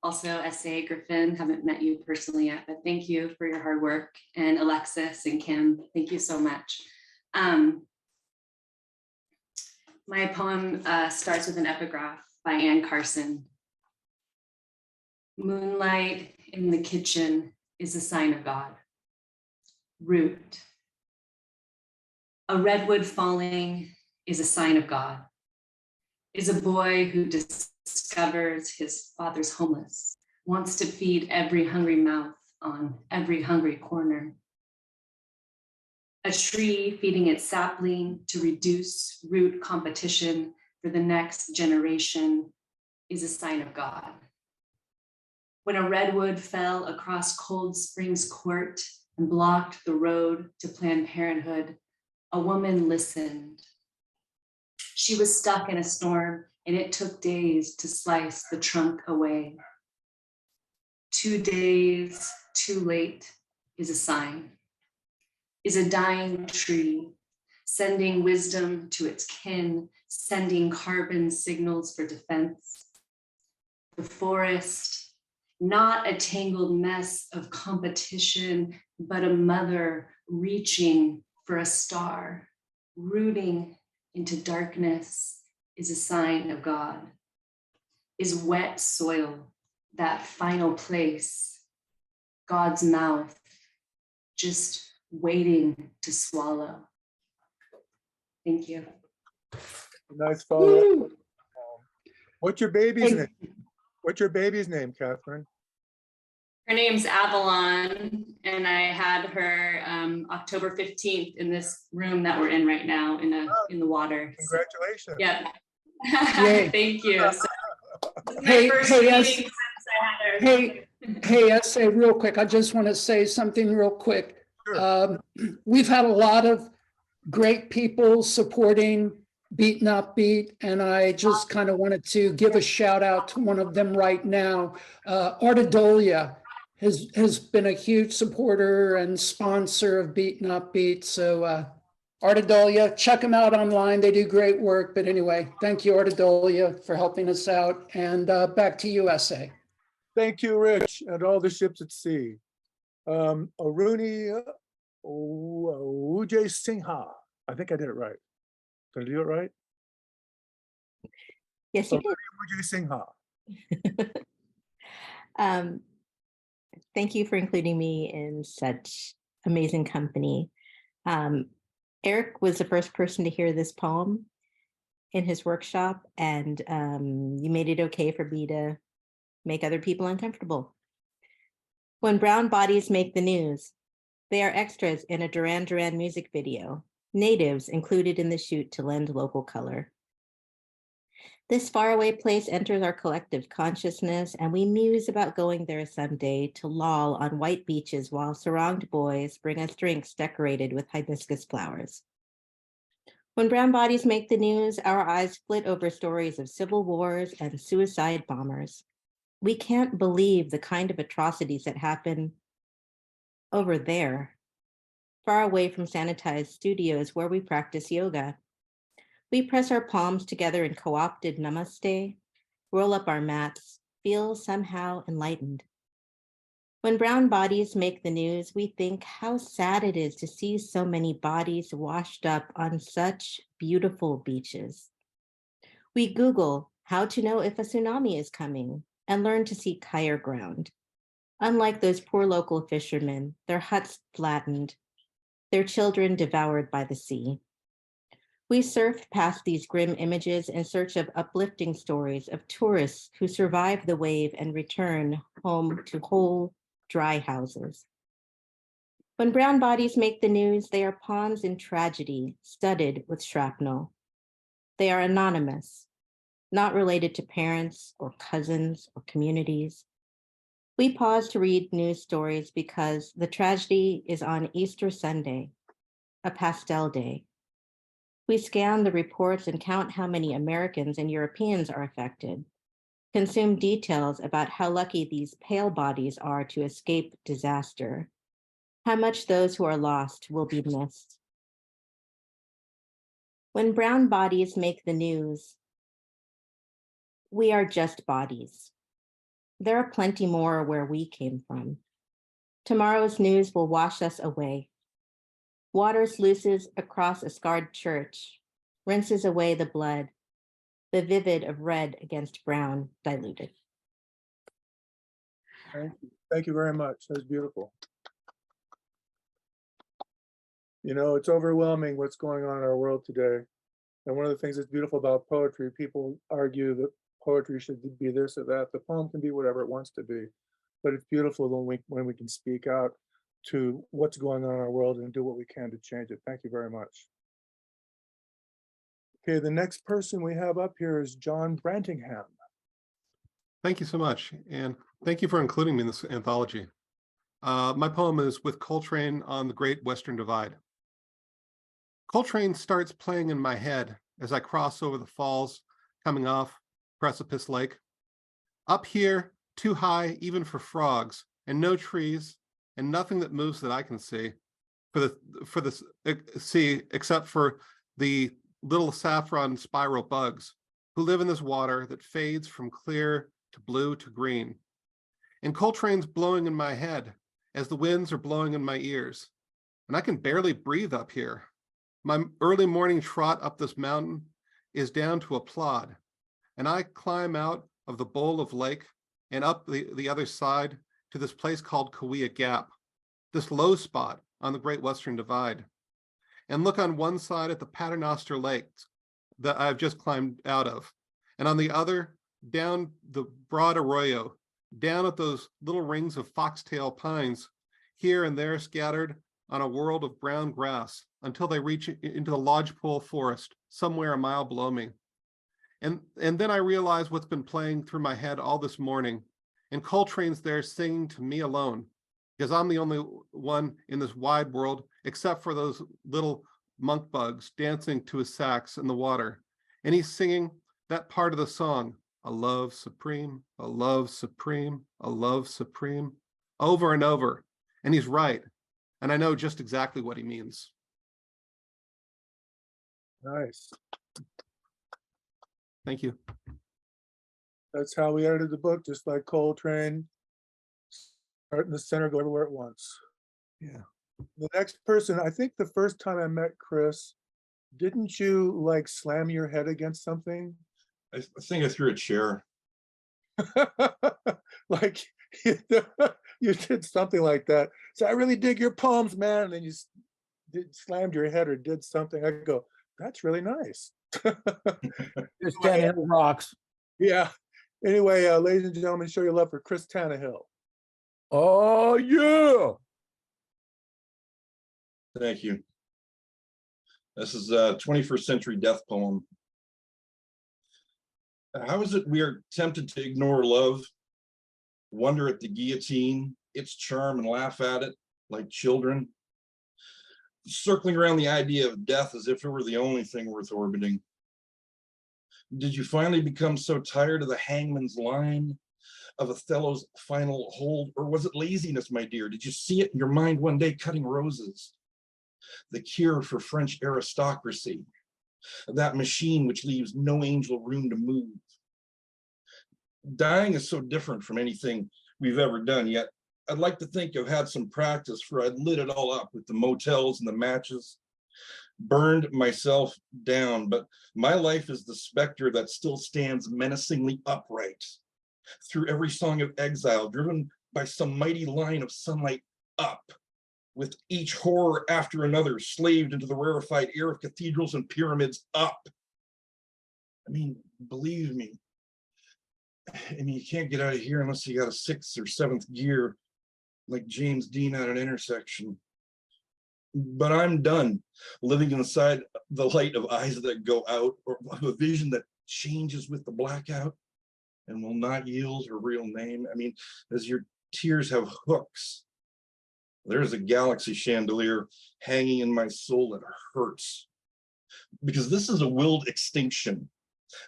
Also, S.A. Griffin, haven't met you personally yet, but thank you for your hard work. And Alexis and Kim, thank you so much. My poem starts with an epigraph by Anne Carson. Moonlight in the kitchen is a sign of God. Root. A redwood falling is a sign of God. Is a boy who discovers his father's homeless, wants to feed every hungry mouth on every hungry corner. A tree feeding its sapling to reduce root competition for the next generation is a sign of God. When a redwood fell across Cold Springs Court and blocked the road to Planned Parenthood, a woman listened. She was stuck in a storm, and it took days to slice the trunk away. 2 days too late is a sign, is a dying tree, sending wisdom to its kin, sending carbon signals for defense. The forest, not a tangled mess of competition, but a mother reaching for a star, rooting into darkness is a sign of God. Is wet soil that final place, God's mouth, just waiting to swallow? Thank you. Nice follow-up. What's your baby's name? What's your baby's name, Kathryn? Her name's Avalon, and I had her October 15th in this room that we're in right now in the water. Congratulations. Yeah. Yay. Thank you. So, Hey, first hey, meeting S- since I had her. hey, essay, real quick. I just want to say something real quick. We've had a lot of great people supporting Beat Not Beat, and I just kind of wanted to give a shout out to one of them right now. Artadolia has been a huge supporter and sponsor of Beat Not Beat. So Artadolia, check them out online. They do great work. But anyway, thank you, Artadolia, for helping us out. And back to you, essay. Thank you, Rich, and all the ships at sea. Aruni Wijesinghe. I think I did it right. Did I do it right? Yes, you did. Wijesinghe. Thank you for including me in such amazing company. Eric was the first person to hear this poem in his workshop, and you made it okay for me to make other people uncomfortable. When brown bodies make the news, they are extras in a Duran Duran music video, natives included in the shoot to lend local color. This faraway place enters our collective consciousness, and we muse about going there someday to loll on white beaches while saronged boys bring us drinks decorated with hibiscus flowers. When brown bodies make the news, our eyes flit over stories of civil wars and suicide bombers. We can't believe the kind of atrocities that happen over there, far away from sanitized studios where we practice yoga. We press our palms together in co-opted namaste, roll up our mats, feel somehow enlightened. When brown bodies make the news, we think how sad it is to see so many bodies washed up on such beautiful beaches. We Google how to know if a tsunami is coming and learn to seek higher ground. Unlike those poor local fishermen, their huts flattened, their children devoured by the sea. We surfed past these grim images in search of uplifting stories of tourists who survive the wave and return home to whole, dry houses. When brown bodies make the news, they are pawns in tragedy, studded with shrapnel. They are anonymous, not related to parents or cousins or communities. We pause to read news stories because the tragedy is on Easter Sunday, a pastel day. We scan the reports and count how many Americans and Europeans are affected, consume details about how lucky these pale bodies are to escape disaster, how much those who are lost will be missed. When brown bodies make the news, we are just bodies. There are plenty more where we came from. Tomorrow's news will wash us away. Water sluices across a scarred church, rinses away the blood, the vivid of red against brown diluted. Thank you. Thank you very much. That was beautiful. You know, it's overwhelming what's going on in our world today. And one of the things that's beautiful about poetry, people argue that poetry should be this or that. The poem can be whatever it wants to be. But it's beautiful when we can speak out to what's going on in our world and do what we can to change it. Thank you very much. Okay, the next person we have up here is John Brantingham. Thank you so much, and thank you for including me in this anthology. My poem is With Coltrane on the Great Western Divide. Coltrane starts playing in my head as I cross over the falls, coming off Precipice Lake. Up here, too high even for frogs, and no trees, and nothing that moves that I can see for the sea, except for the little saffron spiral bugs who live in this water that fades from clear to blue to green. And Coltrane's blowing in my head as the winds are blowing in my ears, and I can barely breathe up here. My early morning trot up this mountain is down to a plod, and I climb out of the bowl of lake and up the other side to this place called Kaweah Gap, this low spot on the Great Western Divide, and look on one side at the Paternoster Lake that I've just climbed out of, and on the other, down the broad arroyo, down at those little rings of foxtail pines, here and there scattered on a world of brown grass, until they reach into the lodgepole forest, somewhere a mile below me. And then I realize what's been playing through my head all this morning, and Coltrane's there singing to me alone, because I'm the only one in this wide world, except for those little monk bugs dancing to his sax in the water. And he's singing that part of the song, a love supreme, a love supreme, a love supreme, over and over. And he's right. And I know just exactly what he means. Nice. Thank you. That's how we edited the book, just like Coltrane. Start in the center, go everywhere at once. Yeah. The next person, I think the first time I met Chris, didn't you like slam your head against something? I think I threw a chair. Like you did something like that. So I really dig your poems, man. And then you slammed your head or did something. I go, that's really nice. Just Tannahill rocks. Yeah. Anyway, ladies and gentlemen, show your love for Chris Tannahill. Oh, yeah. Thank you. This is a 21st century death poem. How is it we are tempted to ignore love, wonder at the guillotine, its charm, and laugh at it like children, circling around the idea of death as if it were the only thing worth orbiting? Did you finally become so tired of the hangman's line, of Othello's final hold, or was it laziness, my dear? Did you see it in your mind one day cutting roses? The cure for French aristocracy, that machine which leaves no angel room to move. Dying is so different from anything we've ever done, yet I'd like to think I've had some practice, for I'd lit it all up with the motels and the matches, burned myself down, but my life is the specter that still stands menacingly upright through every song of exile, driven by some mighty line of sunlight up, with each horror after another slaved into the rarefied air of cathedrals and pyramids up. I mean, believe me, you can't get out of here unless you got a 6th or 7th gear, like James Dean at an intersection. But I'm done living inside the light of eyes that go out, or of a vision that changes with the blackout and will not yield her real name. I mean, as your tears have hooks, there's a galaxy chandelier hanging in my soul that hurts. Because this is a willed extinction,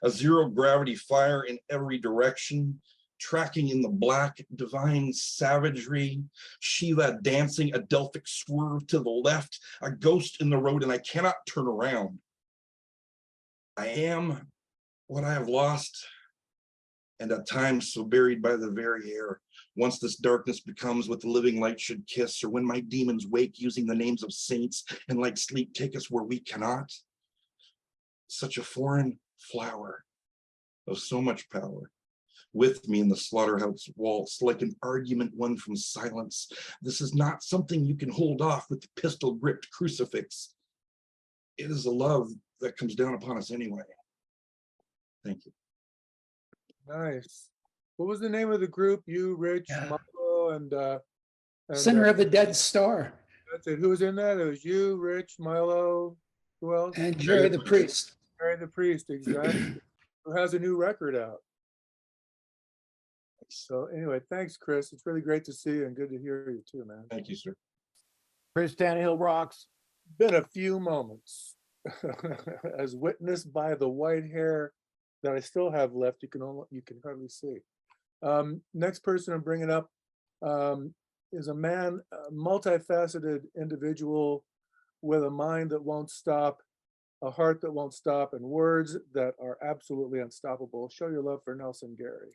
a zero gravity fire in every direction, tracking in the black, divine savagery, Shiva dancing a Delphic swerve to the left, a ghost in the road, and I cannot turn around. I am what I have lost, and at times so buried by the very air. Once this darkness becomes what the living light should kiss, or when my demons wake using the names of saints and like sleep take us where we cannot. Such a foreign flower of so much power with me in the slaughterhouse waltz, like an argument won from silence. This is not something you can hold off with the pistol gripped crucifix. It is a love that comes down upon us anyway. Thank you. Nice. What was the name of the group? You, Rich, Marco, and Center of a Dead Star. That's it. Who was in that? It was you, Rich, Milo. Who else? And Jerry the Priest. Mary the Priest, exactly. Who has a new record out. So anyway, thanks, Chris. It's really great to see you and good to hear you too, man. Thank you, sir. Chris Tannahill rocks. Been a few moments, as witnessed by the white hair that I still have left. You can hardly see. Next person I'm bringing up is a man, a multifaceted individual with a mind that won't stop, a heart that won't stop, and words that are absolutely unstoppable. Show your love for Nelson Gary.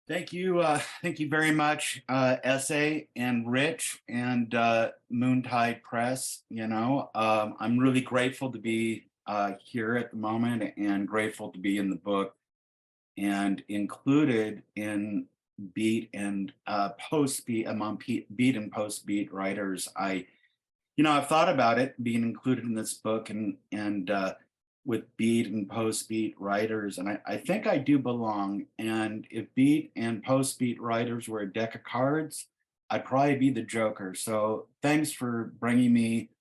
Thank you very much, Essay and Rich and Moontide Press. You know, I'm really grateful to be here at the moment and grateful to be in the book and included in beat and post beat among beat and post beat writers. I've thought about it being included in this book and with beat and post beat writers, and I think I do belong. And if beat and post beat writers were a deck of cards, I'd probably be the Joker. So thanks for bringing me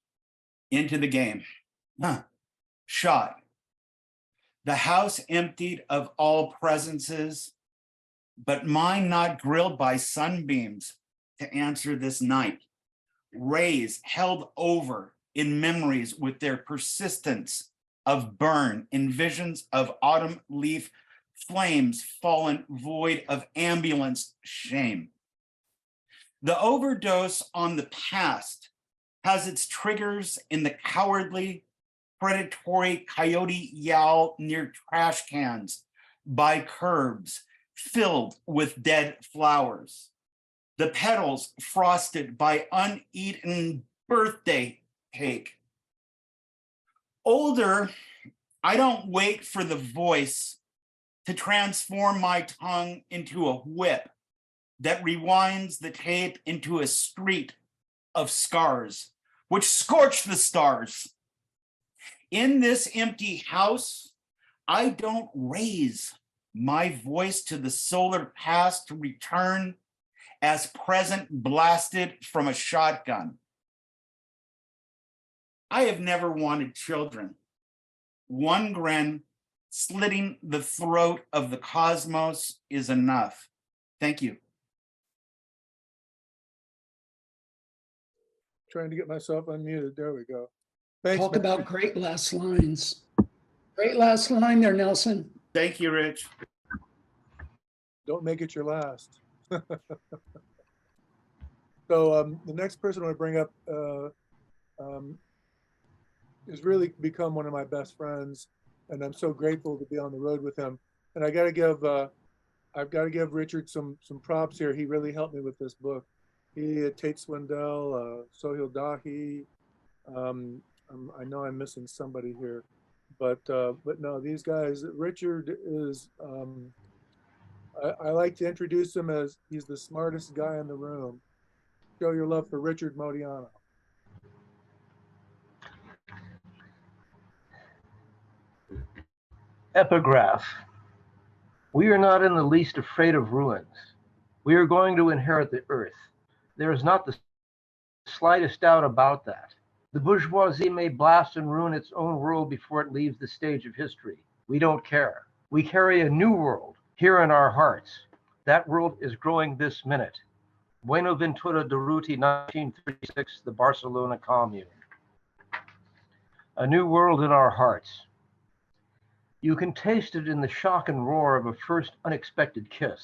into the game. Shot. The house emptied of all presences, but mine not grilled by sunbeams to answer this night. Rays held over in memories with their persistence of burn, in visions of autumn leaf flames fallen void of ambulance shame. The overdose on the past has its triggers in the cowardly, predatory coyote yowl near trash cans by curbs filled with dead flowers. The petals frosted by uneaten birthday cake. Older, I don't wait for the voice to transform my tongue into a whip that rewinds the tape into a street of scars, which scorch the stars. In this empty house, I don't raise my voice to the solar past to return as present blasted from a shotgun. I have never wanted children. One grin slitting the throat of the cosmos is enough. Thank you. Trying to get myself unmuted. There we go. Thanks, Talk man. about great last lines. Great last line there, Nelson. Thank you, Rich. Don't make it your last. So the next person I want to bring up has really become one of my best friends, and I'm so grateful to be on the road with him. And I've got to give Richard some props here. He really helped me with this book. He, Tate Swindell, Sohail Dahi. I know I'm missing somebody here, but no, these guys. Richard is. I like to introduce him as he's the smartest guy in the room. Show your love for Richard Modiano. Epigraph. We are not in the least afraid of ruins. We are going to inherit the earth. There is not the slightest doubt about that. The bourgeoisie may blast and ruin its own world before it leaves the stage of history. We don't care. We carry a new world here in our hearts. That world is growing this minute. Buenaventura Durruti, 1936, the Barcelona Commune. A new world in our hearts. You can taste it in the shock and roar of a first unexpected kiss,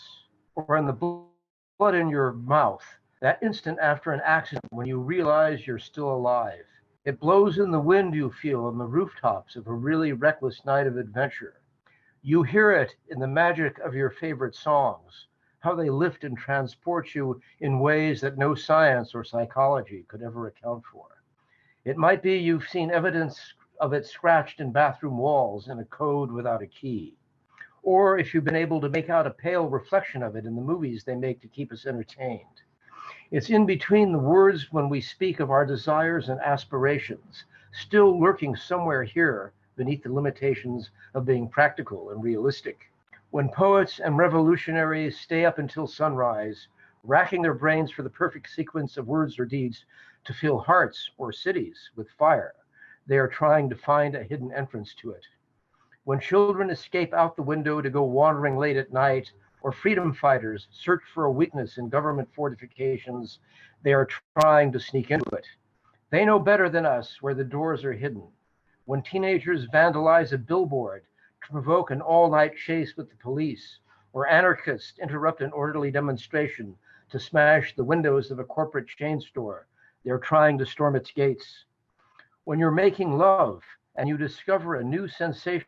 or in the blood in your mouth, that instant after an accident when you realize you're still alive. It blows in the wind you feel on the rooftops of a really reckless night of adventure. You hear it in the magic of your favorite songs, how they lift and transport you in ways that no science or psychology could ever account for. It might be you've seen evidence of it scratched in bathroom walls in a code without a key. Or if you've been able to make out a pale reflection of it in the movies they make to keep us entertained. It's in between the words when we speak of our desires and aspirations, still lurking somewhere here beneath the limitations of being practical and realistic. When poets and revolutionaries stay up until sunrise, racking their brains for the perfect sequence of words or deeds to fill hearts or cities with fire, They are trying to find a hidden entrance to it. When children escape out the window to go wandering late at night, or freedom fighters search for a weakness in government fortifications, they are trying to sneak into it. They know better than us where the doors are hidden. When teenagers vandalize a billboard to provoke an all-night chase with the police, or anarchists interrupt an orderly demonstration to smash the windows of a corporate chain store, they're trying to storm its gates. When you're making love and you discover a new sensation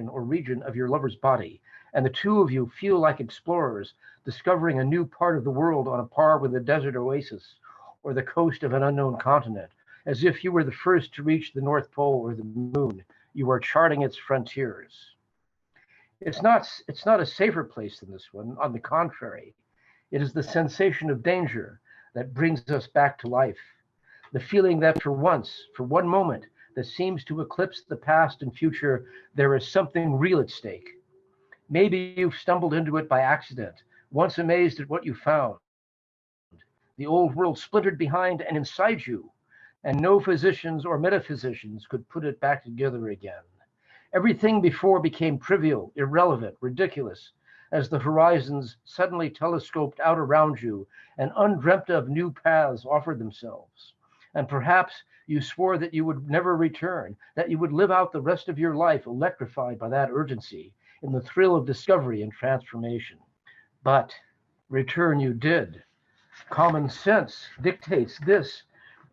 or region of your lover's body, and the two of you feel like explorers discovering a new part of the world on a par with a desert oasis or the coast of an unknown continent, as if you were the first to reach the North Pole or the moon, you are charting its frontiers. It's not a safer place than this one. On the contrary, it is the sensation of danger that brings us back to life. The feeling that for once, for one moment, that seems to eclipse the past and future, there is something real at stake. Maybe you've stumbled into it by accident, once amazed at what you found. The old world splintered behind and inside you, and no physicians or metaphysicians could put it back together again. Everything before became trivial, irrelevant, ridiculous, as the horizons suddenly telescoped out around you and undreamt of new paths offered themselves. And perhaps you swore that you would never return, that you would live out the rest of your life electrified by that urgency, in the thrill of discovery and transformation. But return you did. Common sense dictates this,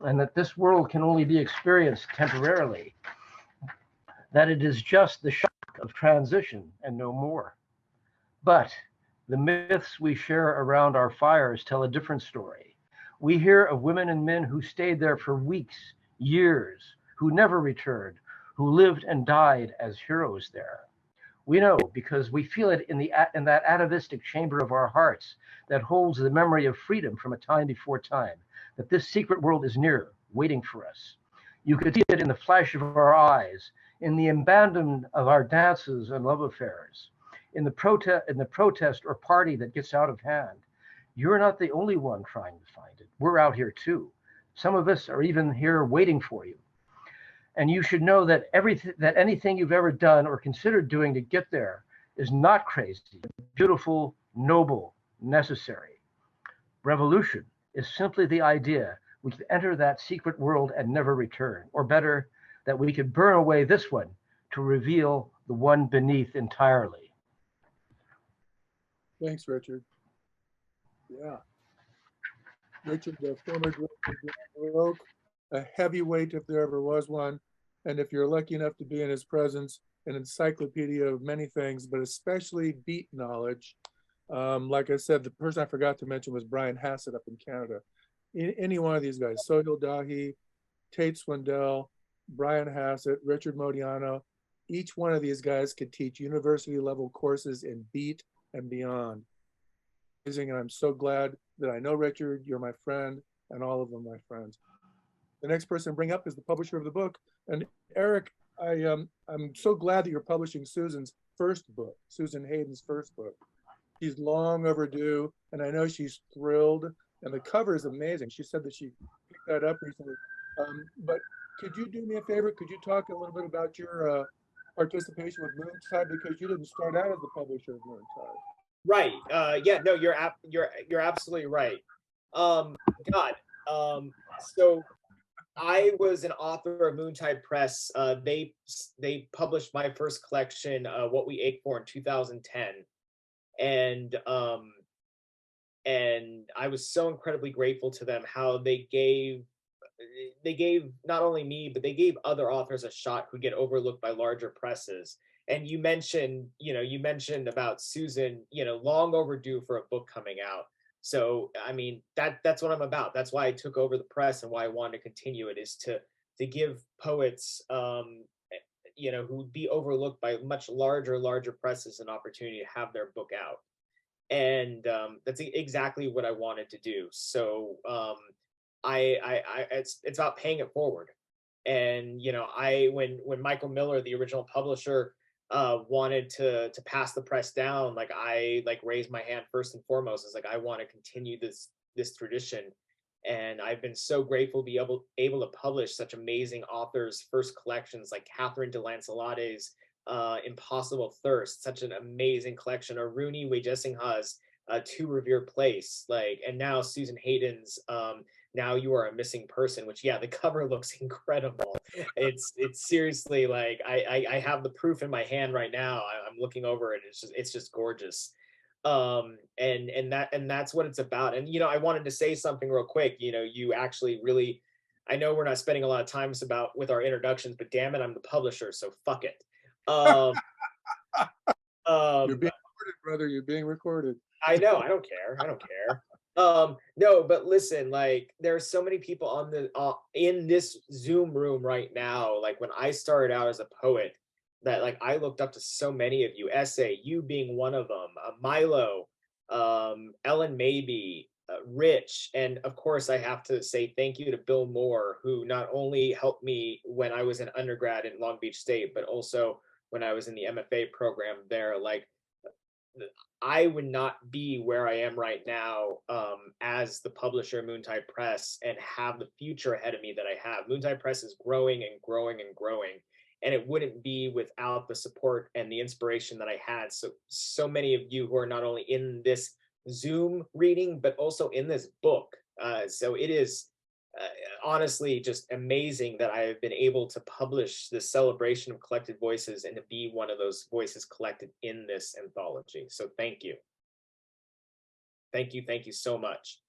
and that this world can only be experienced temporarily, that it is just the shock of transition and no more. But the myths we share around our fires tell a different story. We hear of women and men who stayed there for weeks, years, who never returned, who lived and died as heroes there. We know because we feel it in that atavistic chamber of our hearts that holds the memory of freedom from a time before time, that this secret world is near, waiting for us. You could see it in the flash of our eyes, in the abandon of our dances and love affairs, in the protest or party that gets out of hand. You're not the only one trying to find it. We're out here too. Some of us are even here waiting for you. And you should know that anything you've ever done or considered doing to get there is not crazy, beautiful, noble, necessary. Revolution is simply the idea we could enter that secret world and never return, or better, that we could burn away this one to reveal the one beneath entirely. Thanks, Richard. Yeah. Richard, the former director of Oak, a heavyweight if there ever was one. And if you're lucky enough to be in his presence, an encyclopedia of many things, but especially beat knowledge. Like I said, the person I forgot to mention was Brian Hassett up in Canada. Any one of these guys, Sohail Dahi, Tate Swindell, Brian Hassett, Richard Modiano, each one of these guys could teach university level courses in beat and beyond. And I'm so glad that I know Richard, you're my friend, and all of them my friends. The next person to bring up is the publisher of the book. And Eric, I'm so glad that you're publishing Susan's first book, Susan Hayden's first book. She's long overdue, and I know she's thrilled. And the cover is amazing. She said that she picked that up recently. But could you do me a favor? Could you talk a little bit about your participation with Moontide, because you didn't start out as the publisher of Moontide? Right. Yeah. No, you're absolutely right. So I was an author of Moontide Press. They published my first collection, What We Ache For, in 2010, and I was so incredibly grateful to them how they gave not only me, but they gave other authors a shot who get overlooked by larger presses. And you mentioned about Susan, long overdue for a book coming out. So, I mean, that's what I'm about. That's why I took over the press and why I wanted to continue it, is to give poets, who would be overlooked by much larger presses an opportunity to have their book out. And that's exactly what I wanted to do. So it's about paying it forward. And, when Michael Miller, the original publisher, wanted to pass the press down, I raised my hand first and foremost. It's I want to continue this tradition. And I've been so grateful to be able to publish such amazing authors' first collections like Kathryn de Lancelotti's Impossible Thirst, such an amazing collection, Aruni Wijesinghe's To Revere Place, like, and now Susan Hayden's Now You Are a Missing Person, which, yeah, the cover looks incredible. It's seriously, like, I have the proof in my hand right now. I'm looking over it. It's just gorgeous. And that's what it's about. And, you know, I wanted to say something real quick. You know, you actually really, I know we're not spending a lot of time with our introductions, but damn it, I'm the publisher, so fuck it. You're being recorded, brother. You're being recorded. I know. I don't care. I don't care. No, but listen, like, there are so many people on the in this Zoom room right now. Like, when I started out as a poet, that, like, I looked up to so many of you. Essay, you being one of them. Milo, Ellyn, maybe Rich, and of course, I have to say thank you to Bill Mohr, who not only helped me when I was an undergrad in Long Beach State, but also when I was in the MFA program there. Like, I would not be where I am right now as the publisher of Moontide Press and have the future ahead of me that I have. Moontide Press is growing and growing and growing, and it wouldn't be without the support and the inspiration that I had. So many of you who are not only in this Zoom reading, but also in this book. So it is honestly just amazing that I have been able to publish this celebration of collected voices and to be one of those voices collected in this anthology. So thank you. Thank you so much.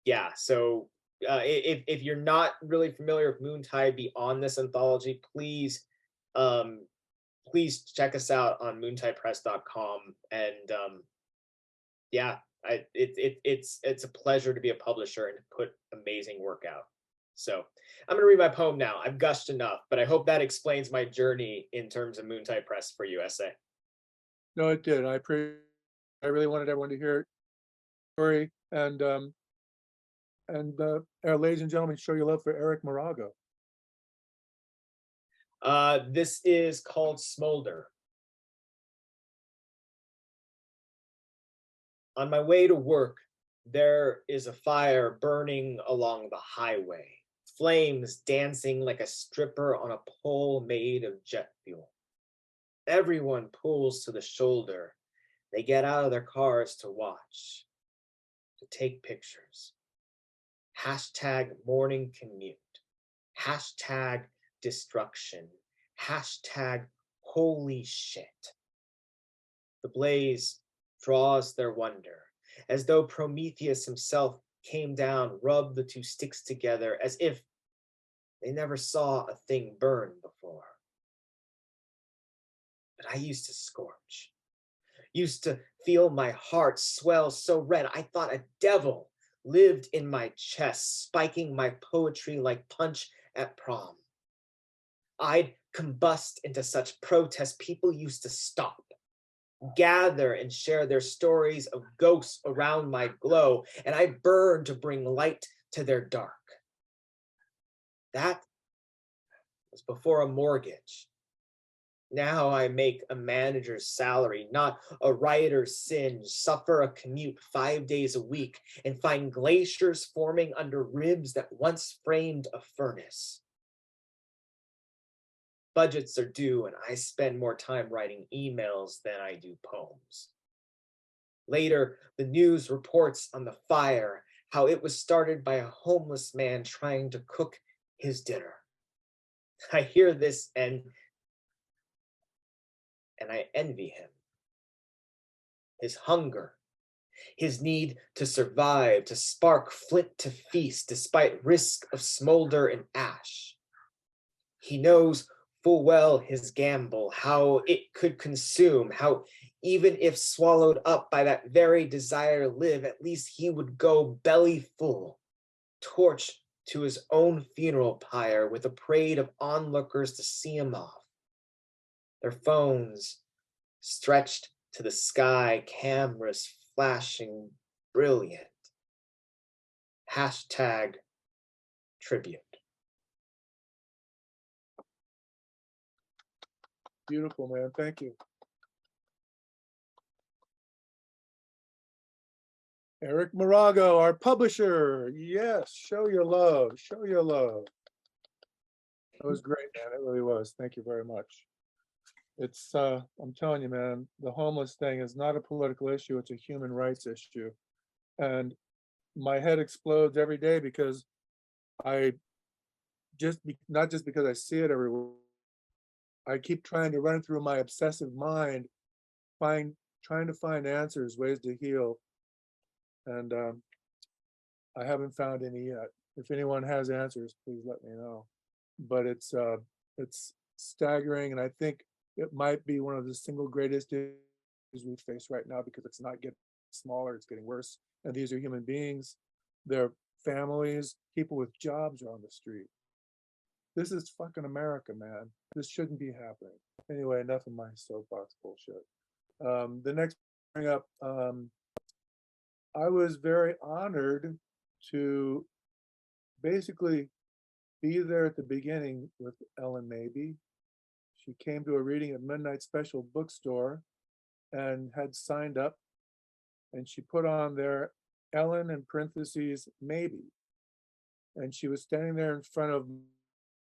Yeah, so if you're not really familiar with Moontide beyond this anthology, please please check us out on moontidepress.com. And yeah, it's a pleasure to be a publisher and to put amazing work out. So I'm gonna read my poem now. I've gushed enough, but I hope that explains my journey in terms of Moontide Press for you, Essay. No, it did. I really wanted everyone to hear it. Story and ladies and gentlemen, show your love for Eric Morago. This is called Smolder. On my way to work, there is a fire burning along the highway, flames dancing like a stripper on a pole made of jet fuel. Everyone pulls to the shoulder. They get out of their cars to watch, to take pictures. Hashtag morning commute. Hashtag destruction. Hashtag holy shit. The blaze draws their wonder, as though Prometheus himself came down, rubbed the two sticks together, as if they never saw a thing burn before. But I used to scorch, used to feel my heart swell so red, I thought a devil lived in my chest, spiking my poetry like punch at prom. I'd combust into such protest, people used to stop, gather and share their stories of ghosts around my glow, and I burned to bring light to their dark. That was before a mortgage. Now I make a manager's salary, not a writer's singe, suffer a commute 5 days a week, and find glaciers forming under ribs that once framed a furnace. Budgets are due, and I spend more time writing emails than I do poems. Later, the news reports on the fire, how it was started by a homeless man trying to cook his dinner. I hear this and I envy him. His hunger, his need to survive, to spark flint to feast despite risk of smolder and ash. He knows full well his gamble, how it could consume, how even if swallowed up by that very desire to live, at least he would go belly full, torch to his own funeral pyre with a parade of onlookers to see him off. Their phones stretched to the sky, cameras flashing brilliant. Hashtag tribute. Beautiful, man. Thank you. Eric Morago, our publisher. Yes, show your love, show your love. That was great, man. It really was. Thank you very much. It's, I'm telling you, man, the homeless thing is not a political issue. It's a human rights issue. And my head explodes every day because not just because I see it everywhere, I keep trying to run it through my obsessive mind, trying to find answers, ways to heal. And I haven't found any yet. If anyone has answers, please let me know. But it's staggering, and I think it might be one of the single greatest issues we face right now, because it's not getting smaller, it's getting worse. And these are human beings, their families, people with jobs are on the street. This is fucking America, man. This shouldn't be happening. Anyway, enough of my soapbox bullshit. The next bring up, I was very honored to basically be there at the beginning with Ellyn maybe. She came to a reading at Midnight Special Bookstore and had signed up, and she put on there Ellyn in parentheses maybe. And she was standing there in front of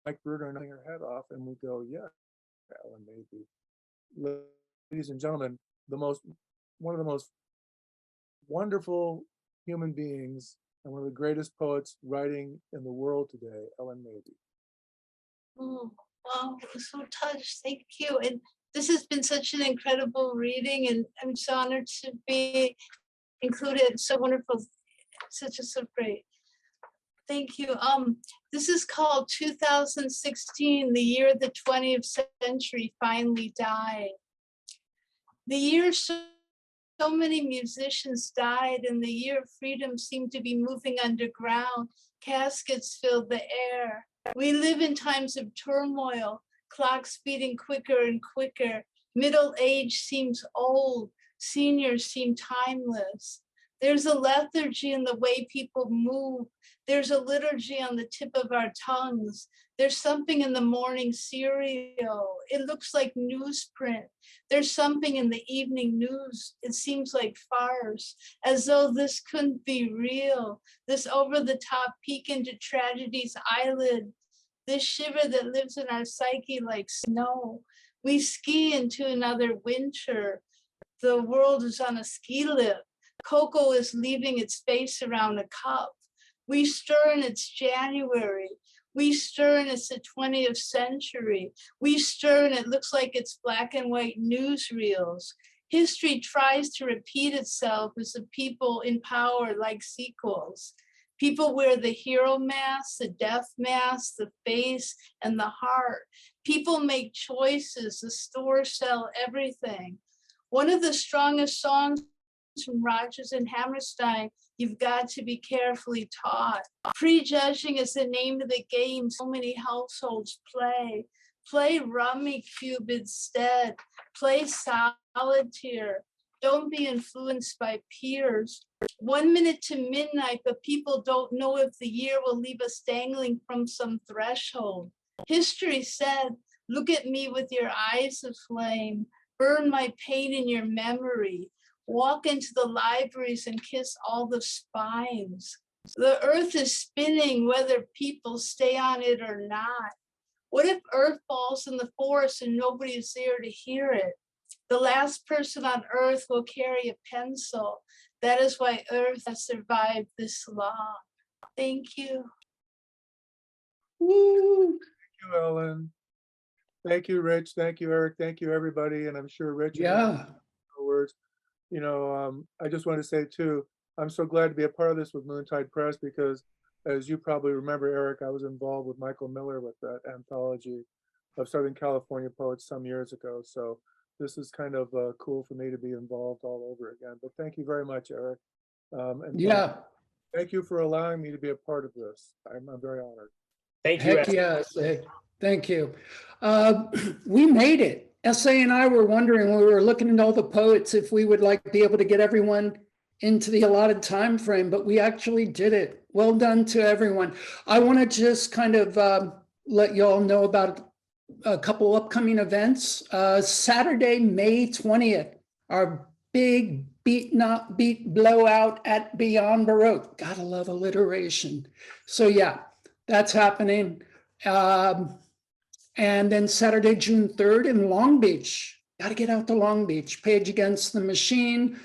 Mike Bruder nodding her head off, and we go, yeah, Ellyn maybe. Ladies and gentlemen, one of the most wonderful human beings and one of the greatest poets writing in the world today, Ellyn maybe. Oh, wow, I'm so touched. Thank you. And this has been such an incredible reading, and I'm so honored to be included. It's so wonderful. So great. Thank you. This is called 2016, the year the 20th century finally died. The year so many musicians died, and the year of freedom seemed to be moving underground. Caskets filled the air. We live in times of turmoil, clocks speeding quicker and quicker. Middle age seems old, seniors seem timeless. There's a lethargy in the way people move. There's a liturgy on the tip of our tongues. There's something in the morning cereal. It looks like newsprint. There's something in the evening news. It seems like farce, as though this couldn't be real. This over-the-top peek into tragedy's eyelid. This shiver that lives in our psyche like snow. We ski into another winter. The world is on a ski lift. Cocoa is leaving its face around a cup. We stir and it's January. We stir and it's the 20th century. We stir and it looks like it's black and white newsreels. History tries to repeat itself as the people in power like sequels. People wear the hero mask, the death mask, the face, and the heart. People make choices. The stores sell everything. One of the strongest songs from Rodgers and Hammerstein, you've got to be carefully taught. Prejudging is the name of the game so many households play. Play Rummy Cube instead. Play Solitaire. Don't be influenced by peers. 1 minute to midnight, but people don't know if the year will leave us dangling from some threshold. History said, look at me with your eyes aflame. Burn my pain in your memory. Walk into the libraries and kiss all the spines. The earth is spinning whether people stay on it or not. What if earth falls in the forest and nobody is there to hear it? The last person on earth will carry a pencil. That is why earth has survived this long. Thank you. Woo! Thank you, Ellyn. Thank you, Rich. Thank you, Eric. Thank you, everybody. And I'm sure Rich. Yeah. Words. You know, I just want to say too, I'm so glad to be a part of this with Moontide Press, because as you probably remember, Eric, I was involved with Michael Miller with that anthology of Southern California poets some years ago. So this is kind of cool for me to be involved all over again. But thank you very much, Eric. And yeah. Thank you for allowing me to be a part of this. I'm very honored. Thank you. Heck yes. Thank you. We made it. SA and I were wondering, we were looking at all the poets, if we would like be able to get everyone into the allotted time frame, but we actually did it. Well done to everyone. I want to just kind of let you all know about a couple upcoming events. Saturday, May 20th, our big beat blowout at Beyond Baroque. Gotta love alliteration. So yeah, that's happening. And then Saturday, June 3rd in Long Beach. Got to get out to Long Beach. Page Against the Machine.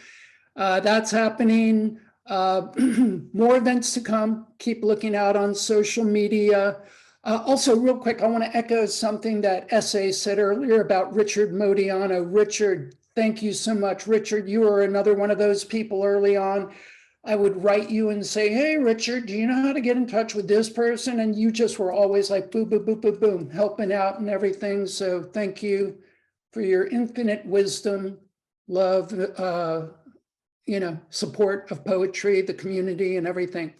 That's happening. More events to come. Keep looking out on social media. Also, real quick, I want to echo something that S.A. said earlier about Richard Modiano. Richard, thank you so much. Richard, you are another one of those people early on. I would write you and say, hey, Richard, do you know how to get in touch with this person? And you just were always like, boom, boom, boom, boom, boom, helping out and everything. So thank you for your infinite wisdom, love, support of poetry, the community and everything.